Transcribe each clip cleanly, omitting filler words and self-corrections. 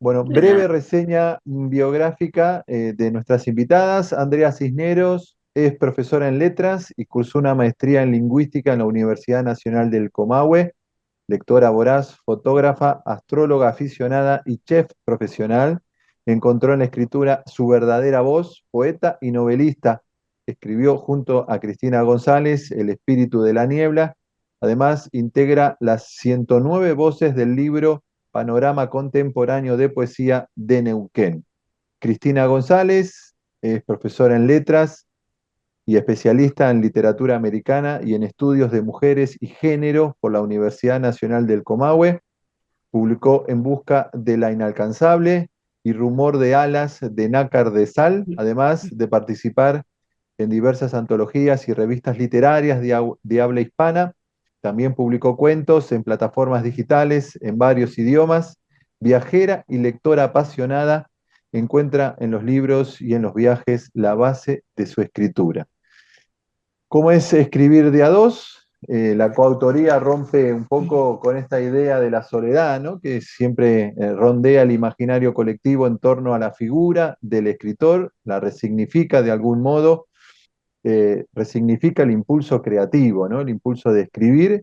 Bueno, breve reseña biográfica de nuestras invitadas. Andrea Cisneros es profesora en letras y cursó una maestría en lingüística en la Universidad Nacional del Comahue, lectora voraz, fotógrafa, astróloga aficionada y chef profesional. Encontró en la escritura su verdadera voz, poeta y novelista. Escribió junto a Cristina González El espíritu de la niebla. Además, integra las 109 voces del libro Panorama Contemporáneo de Poesía de Neuquén. Cristina González es profesora en letras y especialista en literatura americana y en estudios de mujeres y género por la Universidad Nacional del Comahue. Publicó En busca de la inalcanzable y Rumor de alas de nácar de sal, además de participar en diversas antologías y revistas literarias de habla hispana. También publicó cuentos en plataformas digitales en varios idiomas. Viajera y lectora apasionada, encuentra en los libros y en los viajes la base de su escritura. ¿Cómo es escribir de a dos? La coautoría rompe un poco con esta idea de la soledad, ¿no? Que siempre rondea el imaginario colectivo en torno a la figura del escritor, la resignifica de algún modo, resignifica el impulso creativo, ¿no? El impulso de escribir,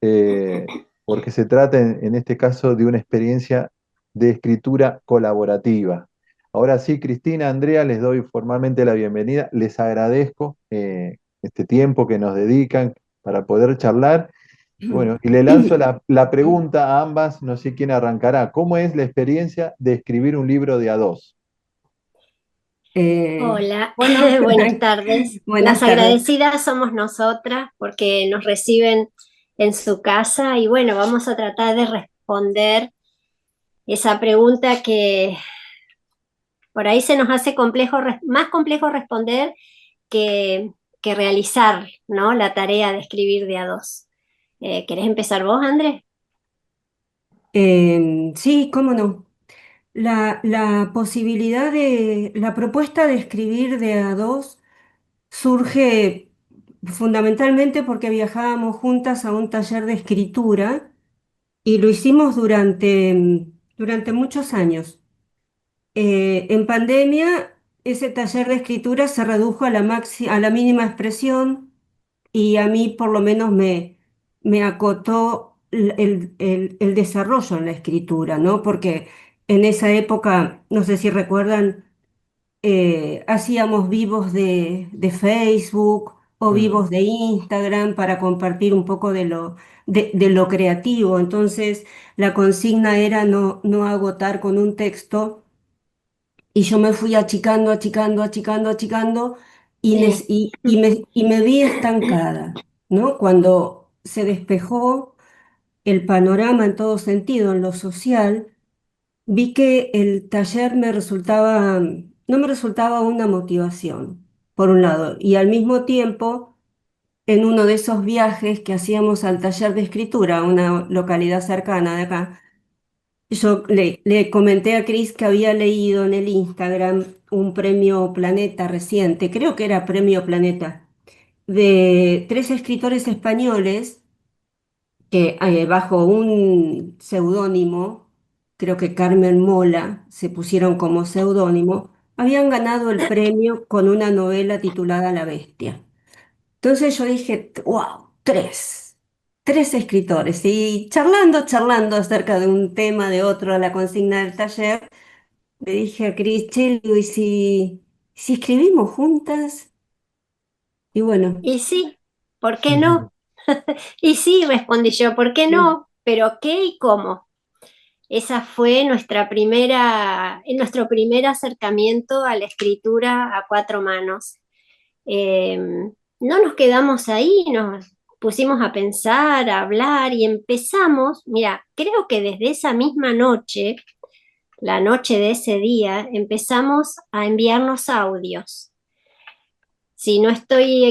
eh, porque se trata en este caso de una experiencia de escritura colaborativa. Ahora sí, Cristina, Andrea, les doy formalmente la bienvenida, les agradezco este tiempo que nos dedican para poder charlar. Bueno, y le lanzo la pregunta a ambas, no sé quién arrancará. ¿Cómo es la experiencia de escribir un libro de a dos? Hola, Bueno, buenas tardes. Las buenas tardes. agradecidas somos nosotras porque nos reciben en su casa y bueno, vamos a tratar de responder esa pregunta que por ahí se nos hace complejo, más complejo responder que, que realizar, ¿no? La tarea de escribir de a dos. ¿Querés empezar vos, Andrés? Sí, cómo no. La posibilidad la propuesta de escribir de a dos surge fundamentalmente porque viajábamos juntas a un taller de escritura y lo hicimos durante muchos años. En pandemia, ese taller de escritura se redujo a a la mínima expresión y a mí por lo menos me acotó el desarrollo en la escritura, ¿no? Porque en esa época, no sé si recuerdan, hacíamos vivos de Facebook o Mm. vivos de Instagram para compartir un poco de lo creativo. Entonces, la consigna era no agotar con un texto y yo me fui achicando, achicando, achicando, achicando Sí. y me vi estancada, ¿no? Cuando se despejó el panorama en todo sentido, en lo social, vi que el taller no me resultaba una motivación, por un lado, y al mismo tiempo, en uno de esos viajes que hacíamos al taller de escritura, a una localidad cercana de acá, yo le comenté a Cris que había leído en el Instagram un premio Planeta reciente, creo que era Premio Planeta, de tres escritores españoles que bajo un seudónimo, creo que Carmen Mola, se pusieron como seudónimo, habían ganado el premio con una novela titulada La Bestia. Entonces yo dije, wow, tres escritores. Y charlando acerca de un tema, de otro, la consigna del taller, le dije a Cris, che, ¿y si escribimos juntas? Y bueno, Y sí, ¿por qué no? Y sí, respondí yo, ¿por qué sí, no? ¿Pero qué y cómo? Esa fue nuestro primer acercamiento a la escritura a cuatro manos. Eh, no nos quedamos ahí, nos pusimos a pensar, a hablar y empezamos, mira, creo que desde esa misma noche, la noche de ese día, empezamos a enviarnos audios. Si estoy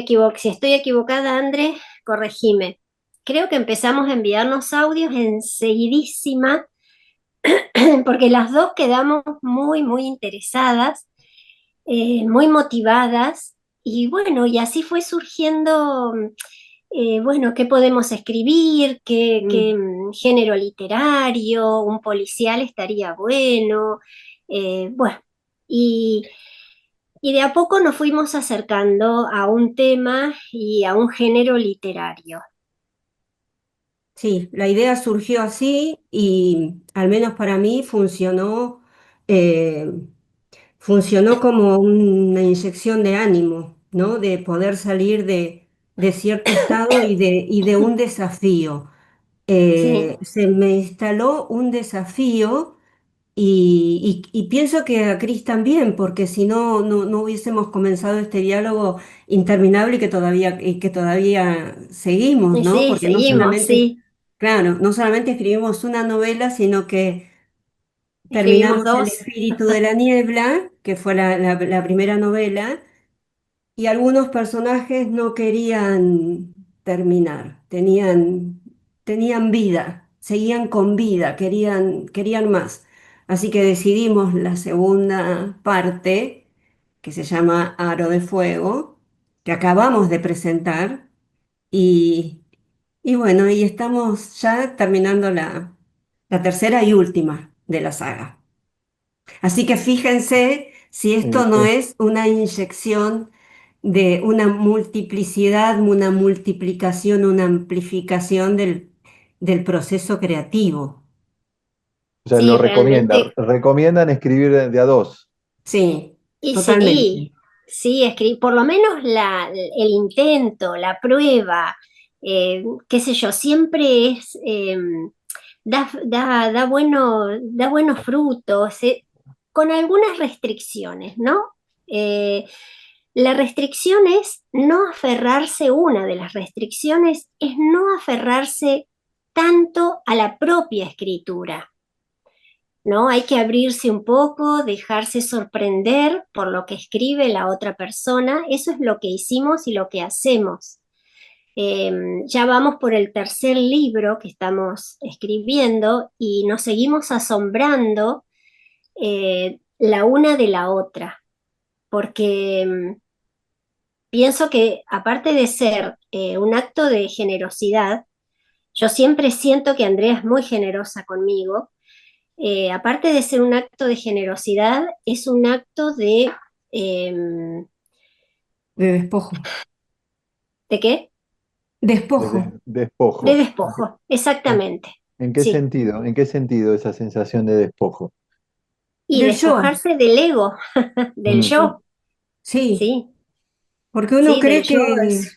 equivocada, Andrés, corregime. Creo que empezamos a enviarnos audios enseguidísima porque las dos quedamos muy, muy interesadas, muy motivadas y bueno, y así fue surgiendo, bueno, qué podemos escribir, qué Mm. género literario, un policial estaría bueno, bueno, y, y de a poco nos fuimos acercando a un tema y a un género literario. Sí, la idea surgió así y al menos para mí eh, funcionó como una inyección de ánimo, ¿no? De poder salir de cierto estado y de un desafío. Sí, Se me instaló un desafío y pienso que a Cris también, porque si no, no hubiésemos comenzado este diálogo interminable y que todavía seguimos, y ¿no? sí, Porque no seguimos, solamente, sí, claro, no solamente escribimos una novela, sino que escribimos terminamos El dos. espíritu de la niebla, que fue la primera novela, y algunos personajes no querían terminar, tenían vida, seguían con vida, querían más. Así que decidimos la segunda parte, que se llama Aro de Fuego, que acabamos de presentar, y, y bueno, y estamos ya terminando la tercera y última de la saga. Así que fíjense si esto no Es, es una inyección de una multiplicidad, una multiplicación, una amplificación del proceso creativo. o sea, lo Sí, recomienda, realmente. recomiendan escribir de a dos. Sí, Y totalmente. sí, sí, escribir, por lo menos el intento, la prueba, qué sé yo, siempre es, da buenos frutos, con algunas restricciones, ¿no? Eh, la restricción es no aferrarse, una de las restricciones es no aferrarse tanto a la propia escritura. ¿No? Hay que abrirse un poco, dejarse sorprender por lo que escribe la otra persona. Eso es lo que hicimos y lo que hacemos. Eh, ya vamos por el tercer libro que estamos escribiendo y nos seguimos asombrando la una de la otra, porque pienso que aparte de ser un acto de generosidad, yo siempre siento que Andrea es muy generosa conmigo. Aparte de ser un acto de generosidad, es un acto eh, De despojo. ¿de qué? De Despojo. despojo, ¿En, exactamente. en qué Sí. sentido? ¿En qué sentido esa sensación de despojo? Y Del yo, despojarse del ego, del Mm, sí, yo, sí, sí, porque uno sí, del cree yo. que,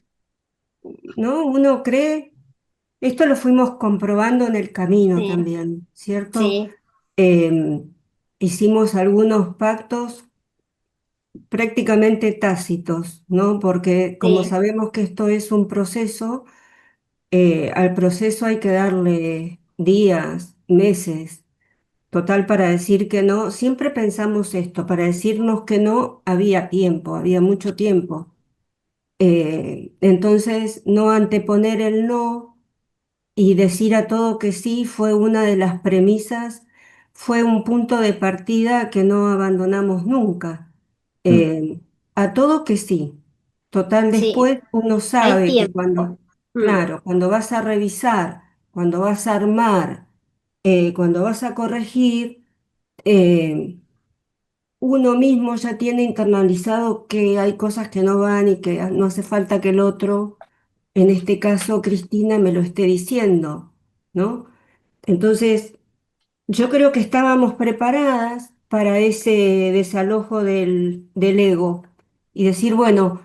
¿no? Uno cree, esto lo fuimos comprobando en el camino Sí, también, ¿cierto? sí, Em, Hicimos algunos pactos prácticamente tácitos, ¿no? Porque como sí, sabemos que esto es un proceso, al proceso hay que darle días, meses, total para decir que no. Siempre pensamos esto, para decirnos que no había tiempo, había mucho tiempo. Entonces, no anteponer el no y decir a todo que sí fue una de las premisas, fue un punto de partida que no abandonamos nunca. mm, Eh, a todo que sí. Total, sí, después uno hay sabe que tiempo. Mm, claro, cuando vas a revisar, cuando vas a armar, cuando vas a corregir, eh, uno mismo ya tiene internalizado que hay cosas que no van y que no hace falta que el otro, en este caso Cristina, me lo esté diciendo, ¿no? Entonces, yo creo que estábamos preparadas para ese desalojo del ego y decir, bueno,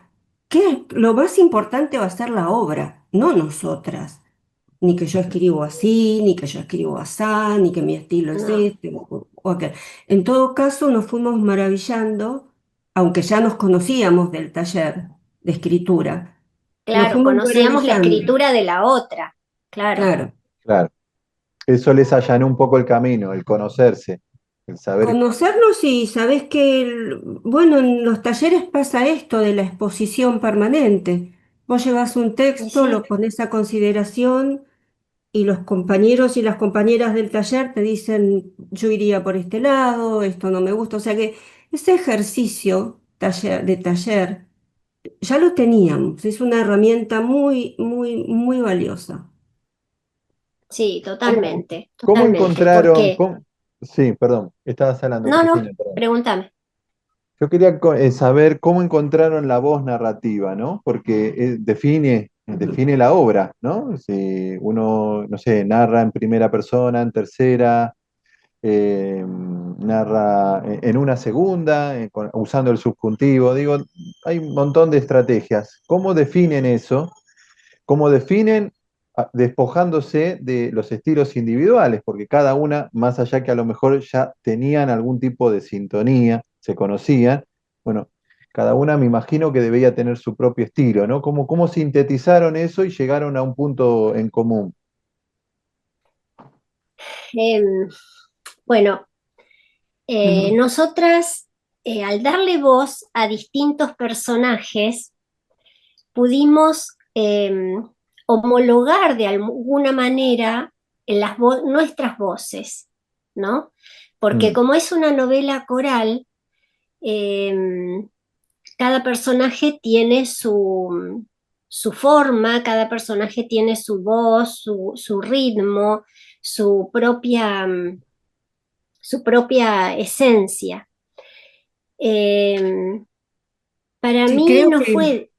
lo más importante va a ser la obra, no nosotras. Ni que yo escribo así, ni que yo escribo asá, ni que mi estilo es no, este o aquel. En todo caso, nos fuimos maravillando, aunque ya nos conocíamos del taller de escritura, nos claro, fuimos conocíamos la maravillando, escritura de la otra, claro. claro. claro. Eso les allanó un poco el camino, el conocerse, el saber. Conocernos y sabés que, bueno, en los talleres pasa esto de la exposición permanente. Vos llevas un Y texto, sí, lo pones a consideración y los compañeros y las compañeras del taller te dicen, yo iría por este lado, esto no me gusta. O sea que ese ejercicio de taller ya lo teníamos, es una herramienta muy, muy, muy valiosa. Sí, ¿Cómo, totalmente, cómo totalmente. encontraron? Porque, Sí, perdón, estabas hablando, no, no, Cristina, perdón. pregúntame. Yo quería saber cómo encontraron la voz narrativa, ¿no? Porque define la obra, ¿no? Si uno, no sé, narra en primera persona, en tercera, narra en una segunda, usando el subjuntivo. Digo, hay un montón de estrategias. ¿Cómo definen eso? ¿Cómo definen despojándose de los estilos individuales? Porque cada una, más allá que a lo mejor ya tenían algún tipo de sintonía, se conocían, bueno, cada una me imagino que debía tener su propio estilo, ¿no? ¿Cómo sintetizaron eso y llegaron a un punto en común? Em, bueno, Ujú. nosotras, al darle voz a distintos personajes, pudimos homologar de alguna manera nuestras voces, ¿no? Porque Mm, como es una novela coral, em, cada personaje tiene su forma, cada personaje tiene su voz, su ritmo, su propia esencia. Eh, para Sí, mí creo no que fue,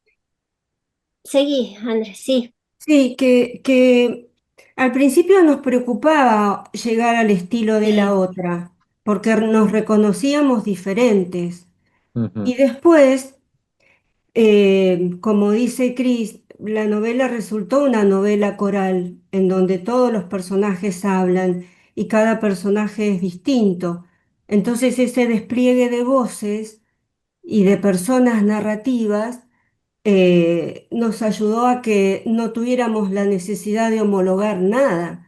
seguí, Andrés, sí, sí, que al principio nos preocupaba llegar al estilo de la sí, otra, porque nos reconocíamos diferentes. ujú. Y después, como dice Chris, la novela resultó una novela coral, en donde todos los personajes hablan y cada personaje es distinto. Entonces ese despliegue de voces y de personas narrativas nos ayudó a que no tuviéramos la necesidad de homologar nada,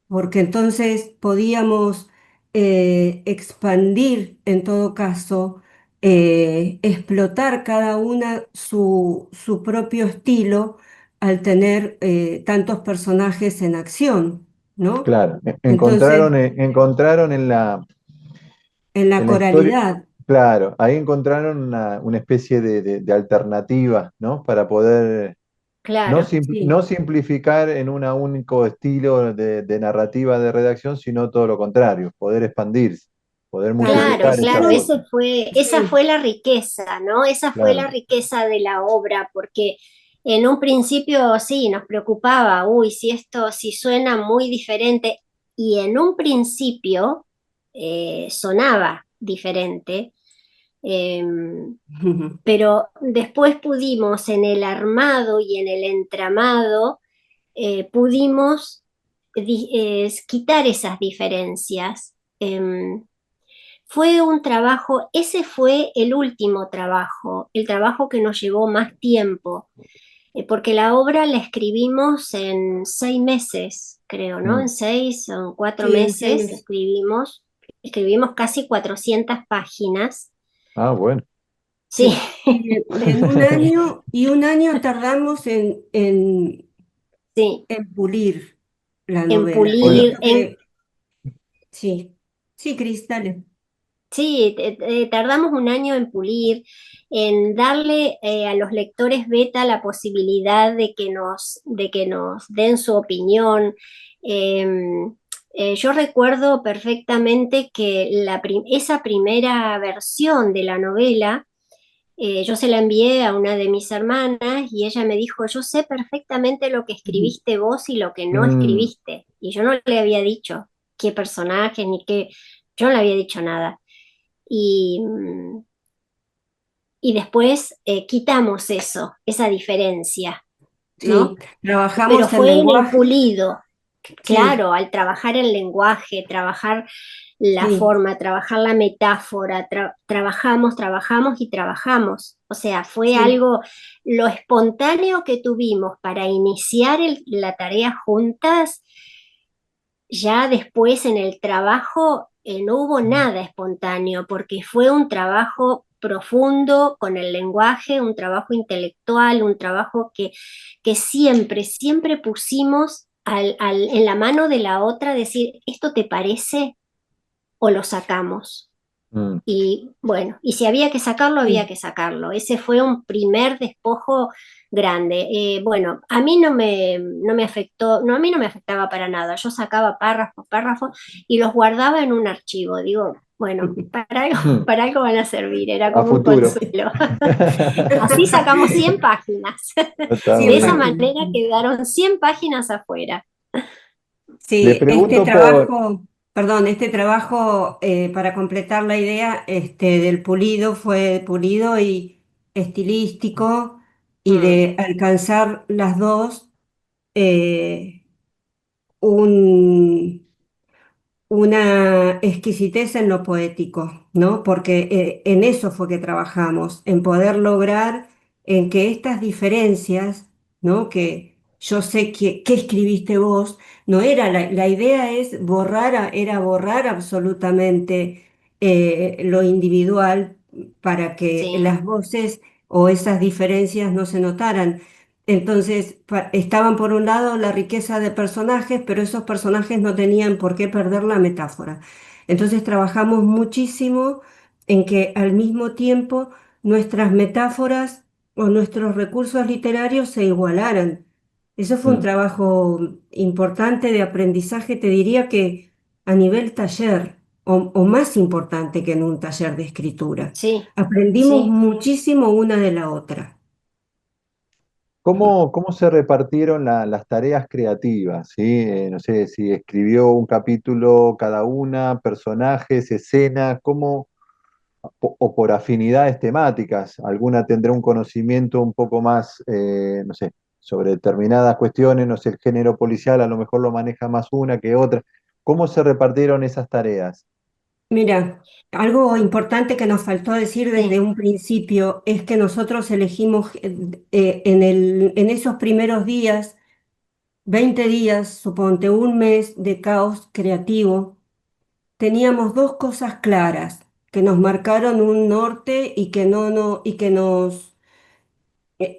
porque entonces podíamos expandir en todo caso, explotar cada una su propio estilo al tener tantos personajes en acción, ¿no? Claro, Entonces, encontraron en la en la historia, coralidad, claro, ahí encontraron una especie de alternativa, ¿no? Para poder claro, sí, no simplificar en un único estilo de narrativa de redacción, sino todo lo contrario, poder expandirse, poder claro, claro, multiplicar esas claro, nosotros, voces. esa sí. fue la riqueza, ¿no? Esa fue la Claro, riqueza de la obra, porque en un principio sí, nos preocupaba, uy, si suena muy diferente, y en un principio sonaba diferente, em, pero después pudimos en el armado y en el entramado, pudimos quitar esas diferencias. Fue un trabajo, ese fue el último trabajo, el trabajo que nos llevó más tiempo, porque la obra la escribimos en 6 meses, creo, ¿no? mm, En 6 o 4 Sí, en seis meses meses. escribimos casi 400 páginas. ah, bueno. Sí, Sí, en un año y un año tardamos sí, en pulir la en novela. He Bueno, pulir, visto que sí, sí, Cris, dale. sí, tardamos un año en pulir, en darle a los lectores beta la posibilidad de que nos den su opinión. Eh, yo recuerdo perfectamente que esa primera versión de la novela, yo se la envié a una de mis hermanas y ella me dijo, yo sé perfectamente lo que Ujú. escribiste vos y lo que no mm, escribiste. Y yo no le había dicho qué personajes ni qué, yo no le había dicho nada. Y después quitamos eso, esa diferencia, ¿no? Sí, Pero trabajamos el fue en el lenguaje. pulido, Sí, claro, al trabajar el lenguaje, trabajar la sí, forma, trabajar la metáfora, trabajamos y trabajamos. O sea, fue sí. algo, lo espontáneo que tuvimos para iniciar la tarea juntas, ya después en el trabajo no hubo nada espontáneo porque fue un trabajo profundo con el lenguaje, un trabajo intelectual, un trabajo que siempre, siempre pusimos en la mano de la otra decir, ¿esto te parece o lo sacamos? Mm. Y bueno, y si había que sacarlo, había que sacarlo. Ese fue un primer despojo grande. Bueno, a mí no me afectó, no, a mí no me afectaba para nada. Yo sacaba párrafos, párrafos y los guardaba en un archivo. Digo, bueno, Mm. para algo van a servir, era A como un futuro. consuelo. Así sacamos 100 páginas. Está De muy 100 esa bien. páginas. manera quedaron 100 páginas afuera. Le Sí, este pregunto por... trabajo, perdón, este trabajo, para completar la idea, del pulido fue pulido y estilístico, y Mm, de alcanzar las dos, eh, un, una exquisitez en lo poético, ¿no? Porque en eso fue que trabajamos, en poder lograr en que estas diferencias, ¿no? Que yo sé que escribiste vos, no era la idea es borrar, era borrar absolutamente lo individual para que sí, las voces o esas diferencias no se notaran. Entonces, estaban por un lado la riqueza de personajes, pero esos personajes no tenían por qué perder la metáfora. Entonces, trabajamos muchísimo en que al mismo tiempo nuestras metáforas o nuestros recursos literarios se igualaran. Eso fue un Mm. trabajo importante de aprendizaje, te diría que a nivel taller, o más importante que en un taller de escritura. sí, Aprendimos sí. muchísimo una de la otra. Cómo se repartieron las tareas creativas? ¿Sí? No sé si escribió un capítulo cada una, personajes, escenas, ¿cómo, o por afinidades temáticas? Alguna tendrá un conocimiento un poco más, no sé, sobre determinadas cuestiones, no sé, el género policial a lo mejor lo maneja más una que otra. ¿Cómo se repartieron esas tareas? Mira, algo importante que nos faltó decir desde Sí, un principio es que nosotros elegimos, en esos primeros días, 20 días, suponte un mes de caos creativo, teníamos dos cosas claras que nos marcaron un norte y que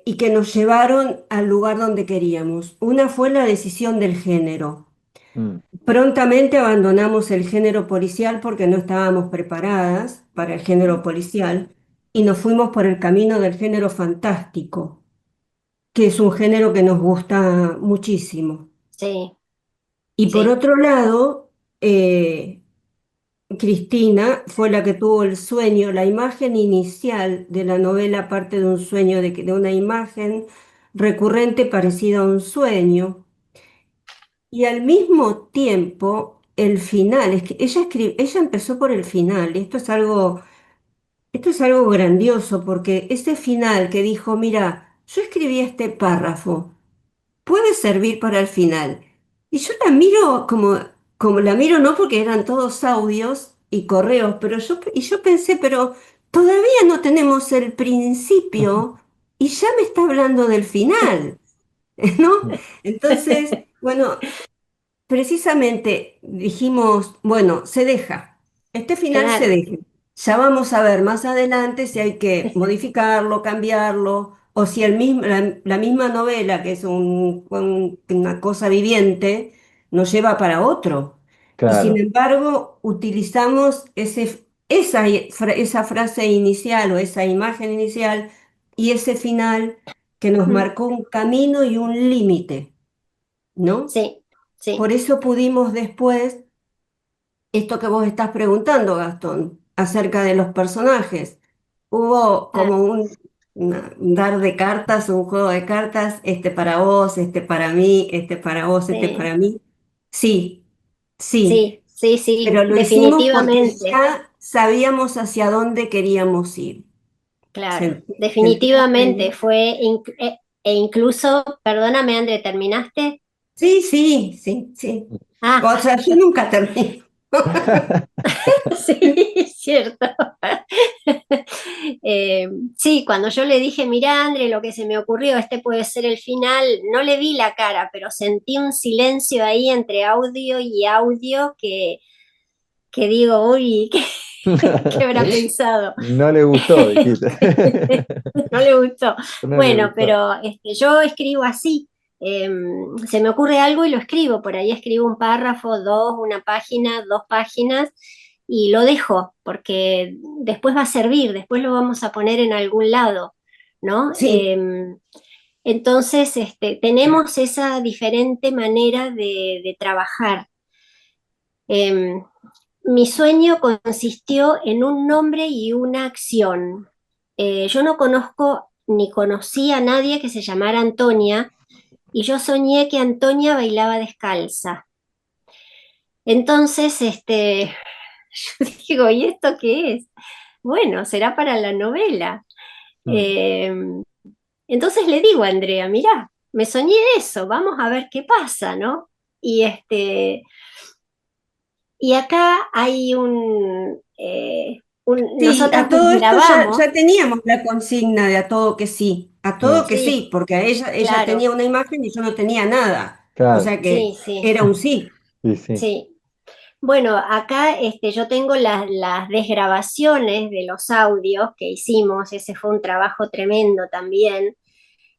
y que nos llevaron al lugar donde queríamos. Una fue la decisión del género. Mm. Prontamente abandonamos el género policial porque no estábamos preparadas para el género policial y nos fuimos por el camino del género fantástico, que es un género que nos gusta muchísimo. sí, Y por sí, otro lado, Cristina fue la que tuvo el sueño, la imagen inicial de la novela parte de un sueño, de una imagen recurrente parecida a un sueño. Y al mismo tiempo, el final, es que ella empezó por el final, y esto es algo grandioso, porque ese final que dijo, mira, yo escribí este párrafo, puede servir para el final. Y yo la miro como la miro, no porque eran todos audios y correos, y yo pensé, pero todavía no tenemos el principio y ya me está hablando del final, ¿no? Entonces, bueno, precisamente dijimos, bueno, se deja, este final se claro. deja. Ya vamos a ver más adelante si hay que modificarlo, cambiarlo, o si la misma novela, que es una cosa viviente, nos lleva para otro. Y sin Claro. embargo, utilizamos esa frase inicial o esa imagen inicial y ese final que nos Mm, marcó un camino y un límite, ¿no? sí, sí, Por eso pudimos después, esto que vos estás preguntando, Gastón, acerca de los personajes, hubo claro, como un dar de cartas, un juego de cartas, este para vos, este para mí, este para vos, este sí, para mí. Sí, sí, sí, sí, sí, pero lo hicimos porque definitivamente, ya sabíamos hacia dónde queríamos ir. claro, ¿Se entiende? definitivamente fue, e incluso, perdóname, André, ¿terminaste? Sí, sí, sí, sí. Ah, O sea, yo nunca termino. sí, cierto. Eh, sí, cuando yo le dije, mira, André, lo que se me ocurrió, este puede ser el final, no le vi la cara, pero sentí un silencio ahí entre audio y audio que digo, uy, ¿qué habrá pensado? No le gustó, dijiste. No le gustó. No le Bueno, gustó. pero yo escribo así. Se me ocurre algo y lo escribo. Por ahí escribo un párrafo, dos, una página, dos páginas. y lo dejo porque después va a servir, después lo vamos a poner en algún lado, ¿no? Sí, Entonces, tenemos esa diferente manera de trabajar. Em, Mi sueño consistió en un nombre y una acción. Yo no conozco ni conocí a nadie que se llamara Antonia y yo soñé que Antonia bailaba descalza. Entonces, yo digo, ¿y esto qué es? Bueno, será para la novela. Mm. Eh, entonces le digo a Andrea, mirá, me soñé eso, vamos a ver qué pasa, ¿no? Y y acá hay sí, nosotras a todo esto ya, grabamos, ya teníamos la consigna de a todo que sí, a todo Claro, que sí, sí, porque a ella claro, tenía una imagen y yo no tenía nada. O claro, sea sí, que sí, era un sí. sí, sí. sí. Bueno, acá yo tengo las desgrabaciones de los audios que hicimos, ese fue un trabajo tremendo también.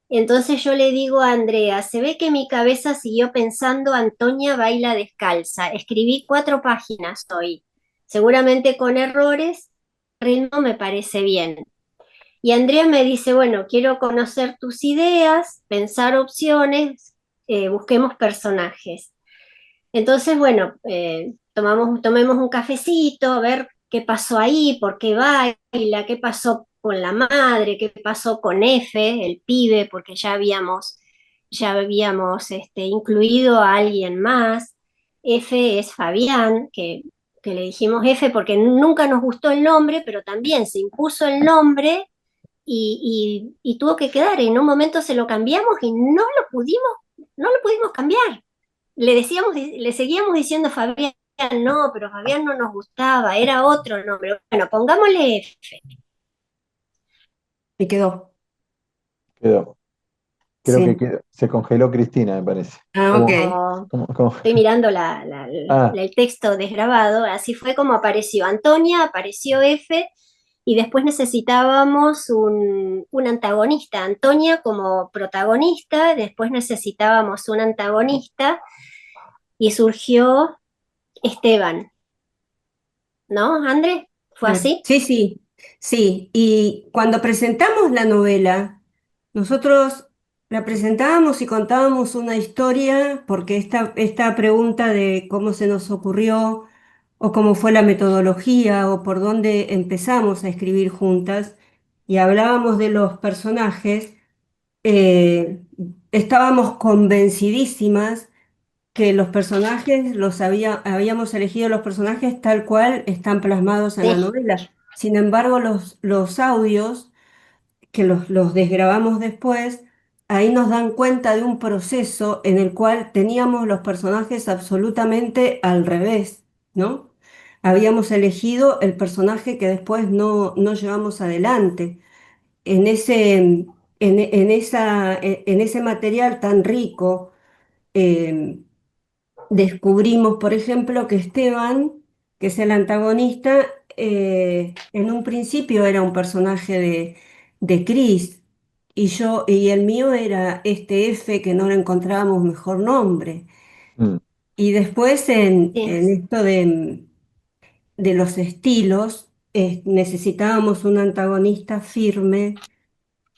Entonces yo le digo a Andrea, se ve que mi cabeza siguió pensando, Antonia baila descalza. Escribí 4 páginas hoy, seguramente con errores, ritmo me parece bien. Y Andrea me dice, bueno, quiero conocer tus ideas, pensar opciones, busquemos personajes. Entonces, bueno, tomemos un cafecito, a ver qué pasó ahí, por qué baila, qué pasó con la madre, qué pasó con F, el pibe, porque ya habíamos incluido a alguien más. F es Fabián, que le dijimos F porque nunca nos gustó el nombre, pero también se impuso el nombre y tuvo que quedar. En un momento se lo cambiamos y no lo pudimos cambiar. Le seguíamos diciendo Fabián, no, pero Fabián no nos gustaba, era otro nombre. Bueno, pongámosle F. Me quedó. Quedó. Creo que Sí. quedó. Se congeló Cristina, me parece. Ah, ok. ¿Cómo? ¿Cómo? Estoy mirando Ah, el texto desgrabado, así fue como apareció Antonia, apareció F, y después necesitábamos un antagonista, Antonia como protagonista, después necesitábamos un antagonista, y surgió Esteban, ¿no, André? ¿Fue Claro. así? Sí, sí, sí. Y cuando presentamos la novela, nosotros la presentábamos y contábamos una historia, porque esta pregunta de cómo se nos ocurrió, o cómo fue la metodología, o por dónde empezamos a escribir juntas, y hablábamos de los personajes, eh, estábamos convencidísimas que los personajes habíamos elegido los personajes tal cual están plasmados en la Sí, novela. Sin embargo, los audios, que los desgrabamos después, ahí nos dan cuenta de un proceso en el cual teníamos los personajes absolutamente al revés, ¿no? Habíamos elegido el personaje que después no llevamos adelante. En ese material tan rico, eh, descubrimos, por ejemplo, que Esteban, que es el antagonista, en un principio era un personaje de Chris, y el mío era este F que no le encontrábamos mejor nombre. mm, Y después sí, en esto de los estilos, necesitábamos un antagonista firme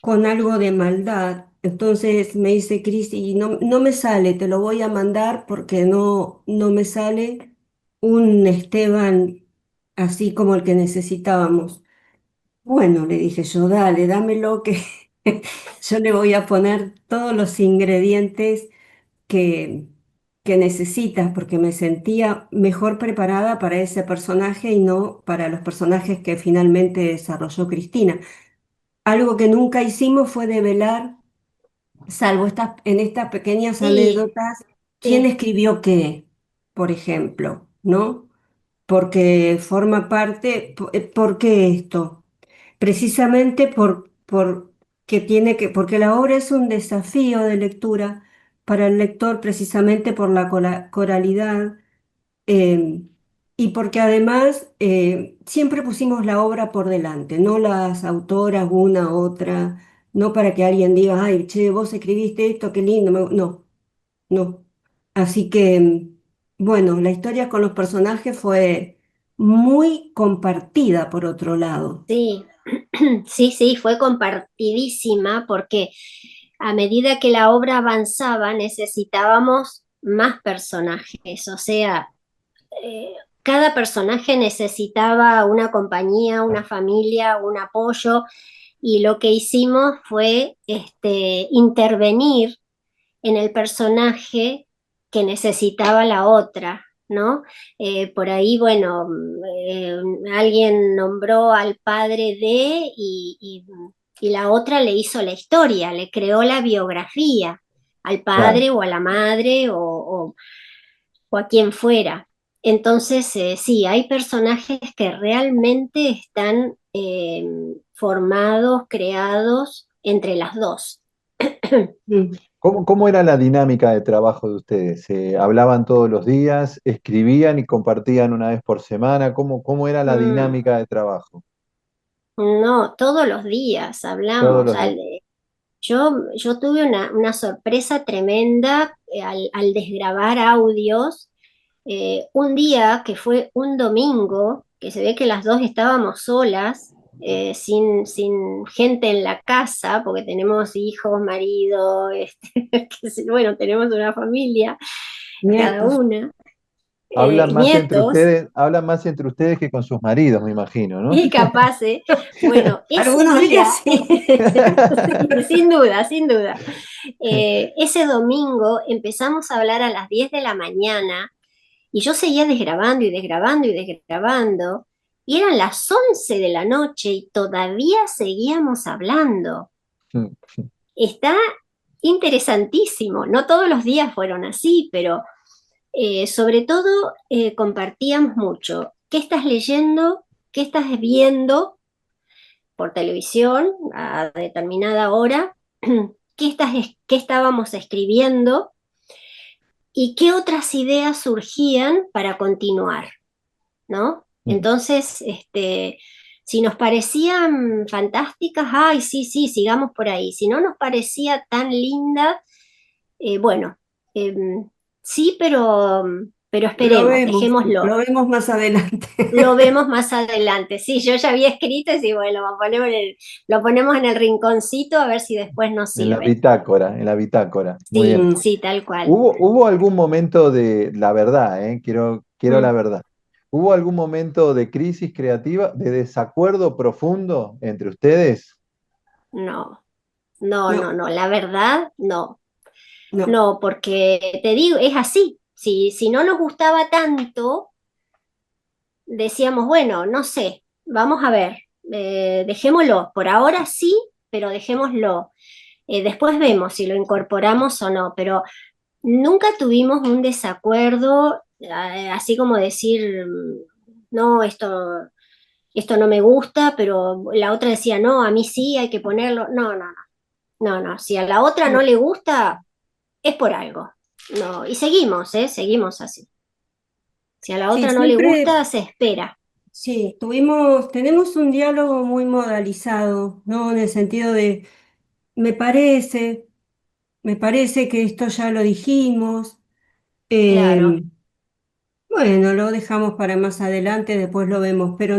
con algo de maldad. Entonces me dice Cris, y no me sale, te lo voy a mandar porque no me sale un Esteban así como el que necesitábamos. Bueno, le dije yo, dale, dámelo que yo le voy a poner todos los ingredientes que, que necesitas porque me sentía mejor preparada para ese personaje y no para los personajes que finalmente desarrolló Cristina. Algo que nunca hicimos fue develar, salvo en estas pequeñas sí, anécdotas, quién sí, escribió qué, por ejemplo, ¿no? Porque forma parte, ¿por qué esto? Precisamente porque la obra es un desafío de lectura para el lector, precisamente por la coralidad, eh, y porque además siempre pusimos la obra por delante, no las autoras una, otra, no para que alguien diga, ay, che, vos escribiste esto, qué lindo. No, no. Así que, bueno, la historia con los personajes fue muy compartida por otro lado. Sí, sí, sí, fue compartidísima porque a medida que la obra avanzaba necesitábamos más personajes, o sea, eh, cada personaje necesitaba una compañía, una familia, un apoyo, y lo que hicimos fue intervenir en el personaje que necesitaba la otra, ¿no? Por ahí, bueno, eh, alguien nombró al padre de y la otra le hizo la historia, le creó la biografía al Claro. padre o a la madre o a quien fuera. Entonces, sí, hay personajes que realmente están formados, creados entre las dos. Mm. ¿Cómo era la dinámica de trabajo de ustedes? ¿Hablaban todos los días, escribían y compartían una vez por semana? ¿Cómo era la Mm. dinámica de trabajo? No, todos los días Todos hablamos. los días. Yo tuve una sorpresa tremenda al desgrabar audios. Un día que fue un domingo, que se ve que las dos estábamos solas, sin gente en la casa, porque tenemos hijos, marido, bueno, tenemos una familia, cada Nietos. una, nietos. Hablan más entre ustedes que con sus maridos, me imagino, ¿no? Y capaz, bueno, ese Algunos días día, sí. sí, sin duda, sin duda, ese domingo empezamos a hablar a las 10 de la mañana y yo seguía desgrabando y desgrabando y desgrabando y eran las 11 de la noche y todavía seguíamos hablando. Está interesantísimo, no todos los días fueron así, pero sobre todo compartíamos mucho. ¿Qué estás leyendo? ¿Qué estás viendo por televisión a determinada hora? ¿Qué estábamos escribiendo? ¿Y qué otras ideas surgían para continuar? ¿No? Entonces, si nos parecían fantásticas, ay, sí, sí, sigamos por ahí. Si no nos parecía tan linda, bueno, em, sí, pero esperemos, dejémoslo. Lo vemos más adelante. Lo vemos más adelante. Sí, yo ya había escrito y sí, bueno, lo ponemos en el rinconcito a ver si después nos En la sirve. bitácora, en la bitácora. Muy bien. Sí, Mm. sí, tal cual. ¿Hubo algún momento de, la verdad, quiero la Mm, verdad. ¿Hubo algún momento de crisis creativa, de desacuerdo profundo entre ustedes? no, no, no, No, no, la verdad, no. no. No, porque te digo, es así. Si no nos gustaba tanto, decíamos, bueno, no sé, vamos a ver, dejémoslo. Por ahora sí, pero dejémoslo. Después vemos si lo incorporamos o no, pero nunca tuvimos un desacuerdo, así como decir, no, esto no me gusta, pero la otra decía, no, a mí sí, hay que ponerlo. No, no, no, no, no. Si a la otra no le gusta, es por algo. No, y seguimos, ¿eh? Seguimos así. Si a la Sí, otra no le siempre, gusta, se espera. sí, tenemos un diálogo muy modalizado, ¿no? En el sentido de, me parece, me parece que esto ya lo dijimos. Claro, eh, bueno, lo dejamos para más adelante, después lo vemos, pero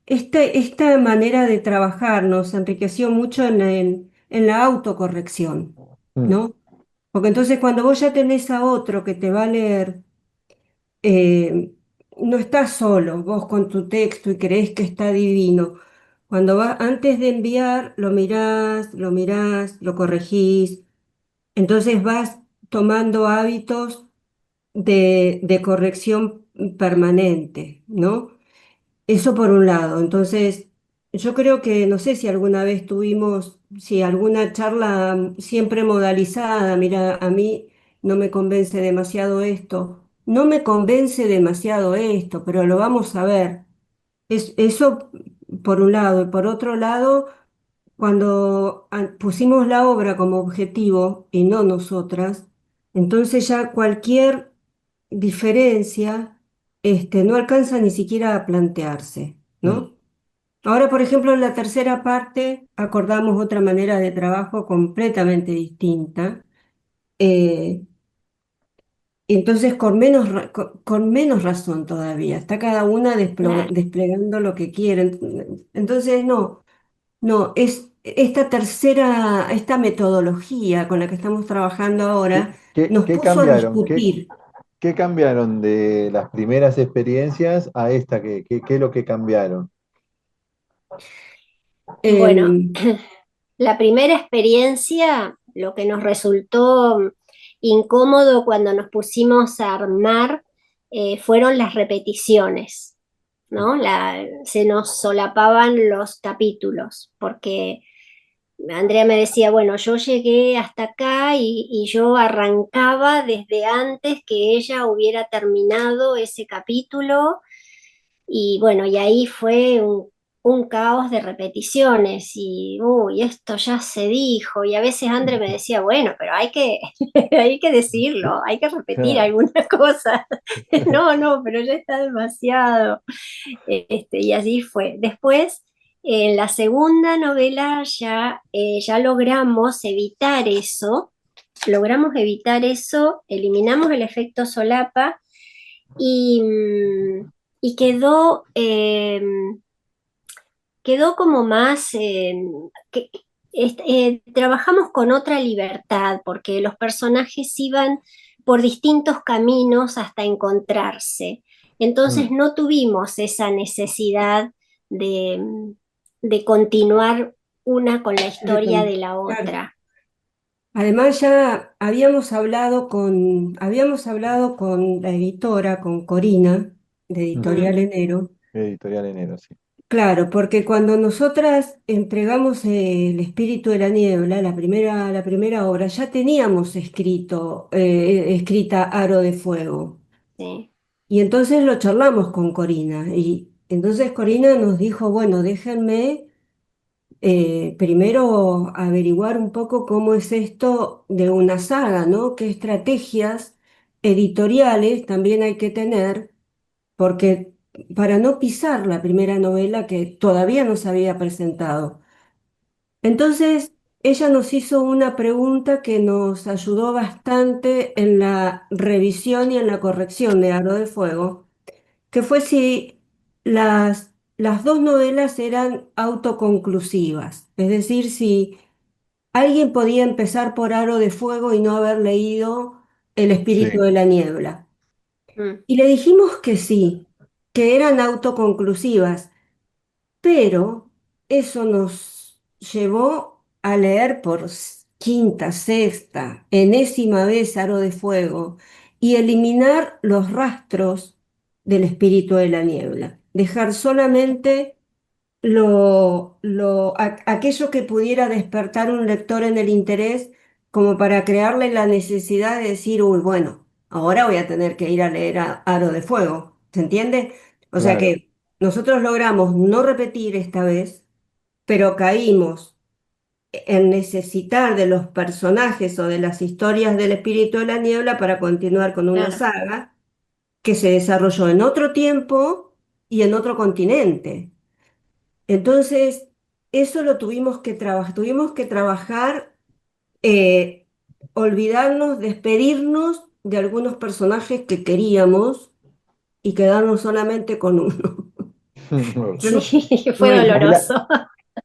esta manera de trabajar nos enriqueció mucho en la autocorrección, Mm, ¿no? Porque entonces cuando vos ya tenés a otro que te va a leer, eh, no estás solo, vos con tu texto y creés que está divino. Antes de enviar, lo mirás, lo corregís, entonces vas tomando hábitos de corrección permanente, ¿no? Eso por un lado. Entonces, yo creo que, no sé si alguna vez tuvimos, si alguna charla siempre modalizada, mira, a mí no me convence demasiado esto, no me convence demasiado esto, pero lo vamos a ver. Eso por un lado. Y por otro lado, cuando pusimos la obra como objetivo y no nosotras, entonces ya cualquier diferencia no alcanza ni siquiera a plantearse, mm. ¿no? Ahora, por ejemplo, en la tercera parte acordamos otra manera de trabajo completamente distinta. eh, entonces con menos razón todavía. Está cada una Claro. desplegando lo que quiere. Entonces, no, no, es esta metodología con la que estamos trabajando ¿Qué, ahora qué- nos qué puso a cambiaron? discutir. ¿Qué cambiaron de las primeras experiencias a esta? ¿Qué es lo que cambiaron? Bueno, Em, la primera experiencia, lo que nos resultó incómodo cuando nos pusimos a armar, fueron las repeticiones, ¿no? Se nos solapaban los capítulos, porque Andrea me decía, bueno, yo llegué hasta acá y yo arrancaba desde antes que ella hubiera terminado ese capítulo y bueno, y ahí fue un caos de repeticiones y, uy, esto ya se dijo. Y a veces André me decía, bueno, pero hay que, hay que decirlo, hay que repetir algunas cosas. No, no, pero ya está demasiado. Y así fue. Después, en la segunda novela ya logramos evitar eso, eliminamos el efecto solapa y, y quedó como más, trabajamos con otra libertad, porque los personajes iban por distintos caminos hasta encontrarse. Entonces Mm, no tuvimos esa necesidad de, de continuar una con la historia de la claro. otra. Además, ya habíamos hablado con la editora, con Corina, de ujú. Editorial Enero. Editorial Enero, sí. Claro, porque cuando nosotras entregamos El espíritu de la niebla, la primera obra, ya teníamos escrita Aro de Fuego. Sí, Y entonces lo charlamos con Corina. Y entonces Corina nos dijo, bueno, déjenme primero averiguar un poco cómo es esto de una saga, ¿no? ¿Qué estrategias editoriales también hay que tener? Porque para no pisar la primera novela que todavía no se había presentado. Entonces, ella nos hizo una pregunta que nos ayudó bastante en la revisión y en la corrección de Aro de Fuego, que fue si las dos novelas eran autoconclusivas, es decir, si alguien podía empezar por Aro de Fuego y no haber leído El espíritu Sí. de la niebla. mm, Y le dijimos que sí, que eran autoconclusivas, pero eso nos llevó a leer por quinta, sexta, enésima vez Aro de Fuego y eliminar los rastros del espíritu de la niebla, dejar solamente aquello que pudiera despertar un lector en el interés como para crearle la necesidad de decir, uy, bueno, ahora voy a tener que ir a leer Aro de Fuego, ¿se entiende? O sea Claro, que nosotros logramos no repetir esta vez, pero caímos en necesitar de los personajes o de las historias del espíritu de la niebla para continuar con una claro, saga que se desarrolló en otro tiempo y en otro continente. Entonces, eso lo tuvimos que trabajar, eh, olvidarnos, despedirnos de algunos personajes que queríamos y quedarnos solamente con uno. Yo sí, no fue me Y doloroso.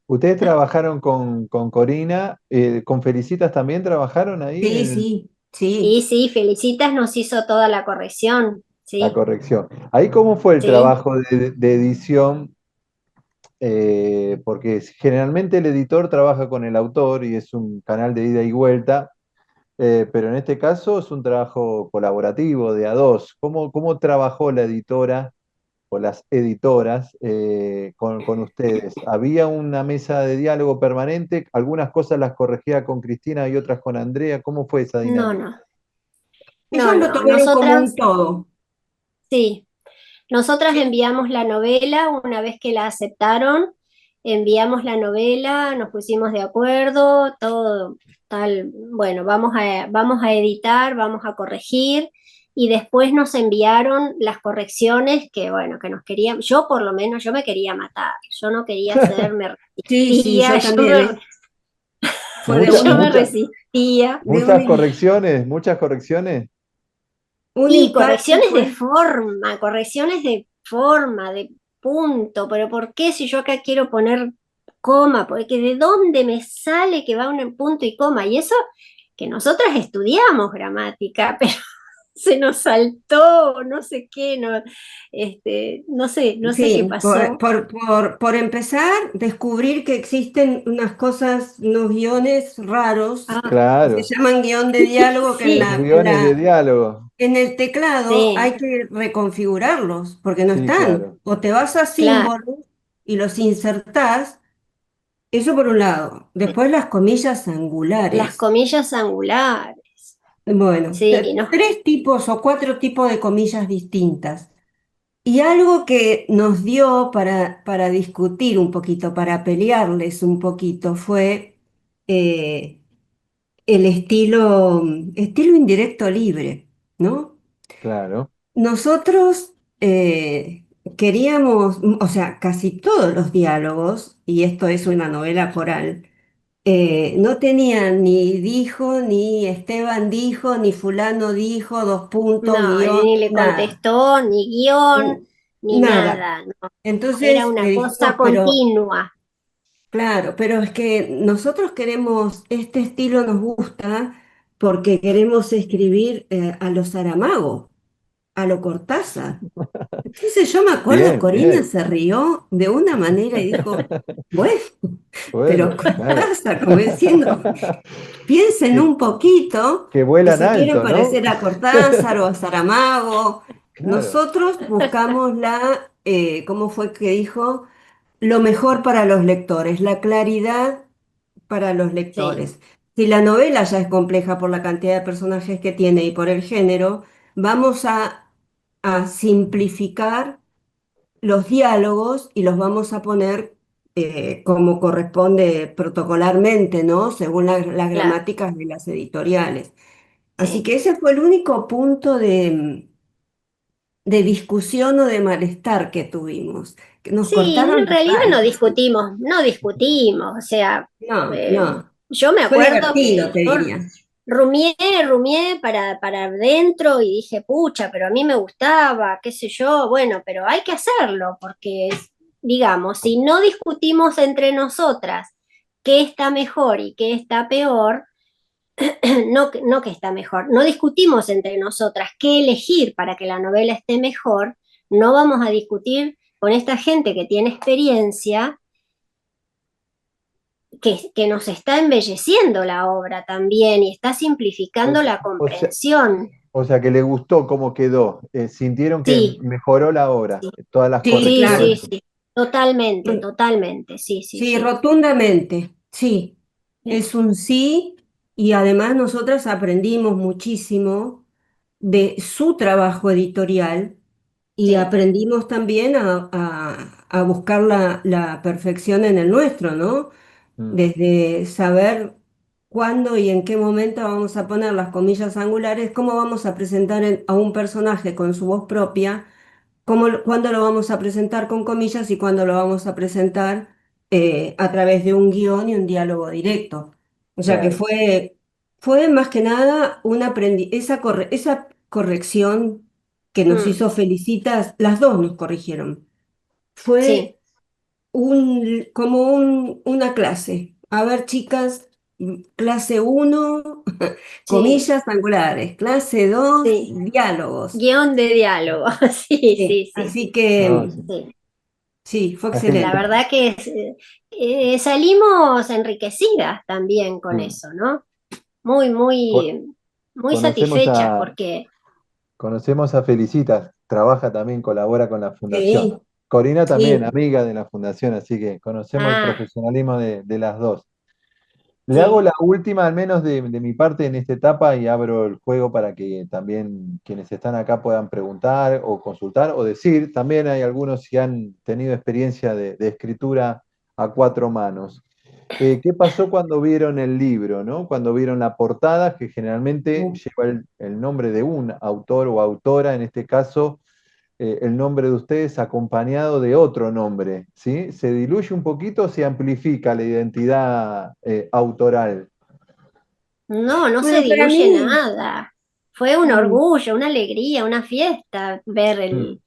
ustedes trabajaron con Corina, con Felicitas también trabajaron ahí Sí, en sí, Y sí. sí, Felicitas nos hizo toda la corrección, la sí, corrección. Ahí cómo fue el sí. trabajo de edición. Porque generalmente el editor trabaja con el autor y es un canal de ida y vuelta, pero en este caso es un trabajo colaborativo de a dos. ¿Cómo trabajó la editora o las editoras con ustedes? ¿Había una mesa de diálogo permanente? ¿Algunas cosas las corregía con Cristina y otras con Andrea? ¿Cómo fue esa No, dinámica? no, no, Ellos lo no. tomaron como un todo. Sí, nosotras enviamos la novela una vez que la aceptaron, enviamos la novela, nos pusimos de acuerdo, todo tal, bueno, vamos a editar, vamos a corregir y después nos enviaron las correcciones que, bueno, que nos querían, yo por lo menos, yo me quería matar, yo no quería hacer, me Sí, sí, resistía, yo también, ¿eh? Fue Mucha- yo me mucha- resistía. de una muchas correcciones, muchas correcciones. un Y impacto fue, correcciones de forma, de punto, pero ¿por qué si yo acá quiero poner coma? Porque ¿de dónde me sale que va un punto y coma? Y eso que nosotras estudiamos gramática, pero se nos saltó, no sé qué, no, no sé qué sí, pasó. por empezar, descubrir que existen unas cosas, unos guiones raros, Ah, que se Claro, llaman guión de diálogo, que sí, los guiones de diálogo. en el teclado sí, hay que reconfigurarlos, porque no Sí, están. claro, O te vas a claro. símbolos y los insertás, eso por un lado. Después las comillas Las angulares. comillas angulares. Bueno, Sí, no, tres tipos o cuatro tipos de comillas distintas. Y algo que nos dio para discutir un poquito, para pelearles un poquito, fue eh, el estilo indirecto libre, ¿no? claro. Nosotros queríamos, o sea, casi todos los diálogos, y esto es una novela coral, no tenían ni dijo, ni Esteban dijo, ni fulano dijo, dos puntos, no, guión, ni le nada. contestó, ni guión, ni Nada. nada, no, era Entonces le una cosa dijimos, pero continua. claro, pero es que nosotros queremos, este estilo nos gusta porque queremos escribir a lo Saramago, a lo Cortázar. Entonces yo me acuerdo, Bien, Corina bien. se rió de una manera y dijo, bueno, pero Bueno, claro. Cortázar, como diciendo, piensen Que, un poquito que que vuelan se quieren alto, ¿no? parecer a Cortázar o a Saramago. Claro, Nosotros buscamos ¿cómo fue que dijo? Lo mejor para los lectores, la claridad para los Sí, lectores. Si la novela ya es compleja por la cantidad de personajes que tiene y por el género, vamos a simplificar los diálogos y los vamos a poner como corresponde protocolarmente, ¿no? Según las claro, gramáticas de las editoriales. Así sí. que ese fue el único punto de discusión o de malestar que tuvimos, que nos Sí, cortaron en las realidad alas. no discutimos, o sea, No, eh, no. yo me Fue acuerdo divertido, que te yo diría. rumié para adentro y dije, pucha, pero a mí me gustaba, qué sé yo, bueno, pero hay que hacerlo, porque, digamos, si no discutimos entre nosotras qué está mejor y qué está peor, no que está mejor, no discutimos entre nosotras qué elegir para que la novela esté mejor, no vamos a discutir con esta gente que tiene experiencia, que nos está embelleciendo la obra también y está o, simplificando la o sea, comprensión. o sea que le gustó cómo quedó. Sintieron que Sí, mejoró la obra, sí, todas las Sí, sí, claro. sí, correcciones. sí, totalmente, totalmente, sí, sí, Sí, sí. rotundamente. Sí, Sí, es un sí y además nosotras aprendimos muchísimo de su trabajo editorial y sí, aprendimos también a buscar la perfección en el nuestro, ¿no? Mm, Desde saber cuándo y en qué momento vamos a poner las comillas angulares, cómo vamos a presentar a un personaje con su voz propia, cuándo lo vamos a presentar con comillas y cuándo lo vamos a presentar a través de un guión y un diálogo directo. O sea que claro. fue más que nada esa corrección que nos mm, hizo Felicitas, las dos nos corrigieron. sí, Fue como una clase. A ver, chicas, clase uno sí, comillas angulares. Clase 2 sí. diálogos. Guión de diálogo, sí, Sí, sí, sí, así No, que sí, sí. sí, fue está La genial. excelente. verdad que salimos enriquecidas también con Mm. eso, ¿no? Muy, Co- muy Conocemos satisfechas a, porque, conocemos a Felicitas, trabaja también, colabora con la fundación. Sí, Corina también, sí, amiga de la fundación, así que conocemos el ah, profesionalismo de las dos. Le hago sí, la última, al menos de mi parte en esta etapa, y abro el juego para que también quienes están acá puedan preguntar o consultar o decir. También hay algunos que han tenido experiencia de escritura a cuatro manos. ¿Qué pasó cuando vieron el libro, ¿no? Cuando vieron la portada, que generalmente lleva el nombre de un autor o autora, en este caso el nombre de ustedes acompañado de otro nombre, ¿sí? ¿Se diluye un poquito o se amplifica la identidad autoral? no se Bueno, para diluye mí, nada. Fue un Mm. orgullo, una alegría, una fiesta Mm.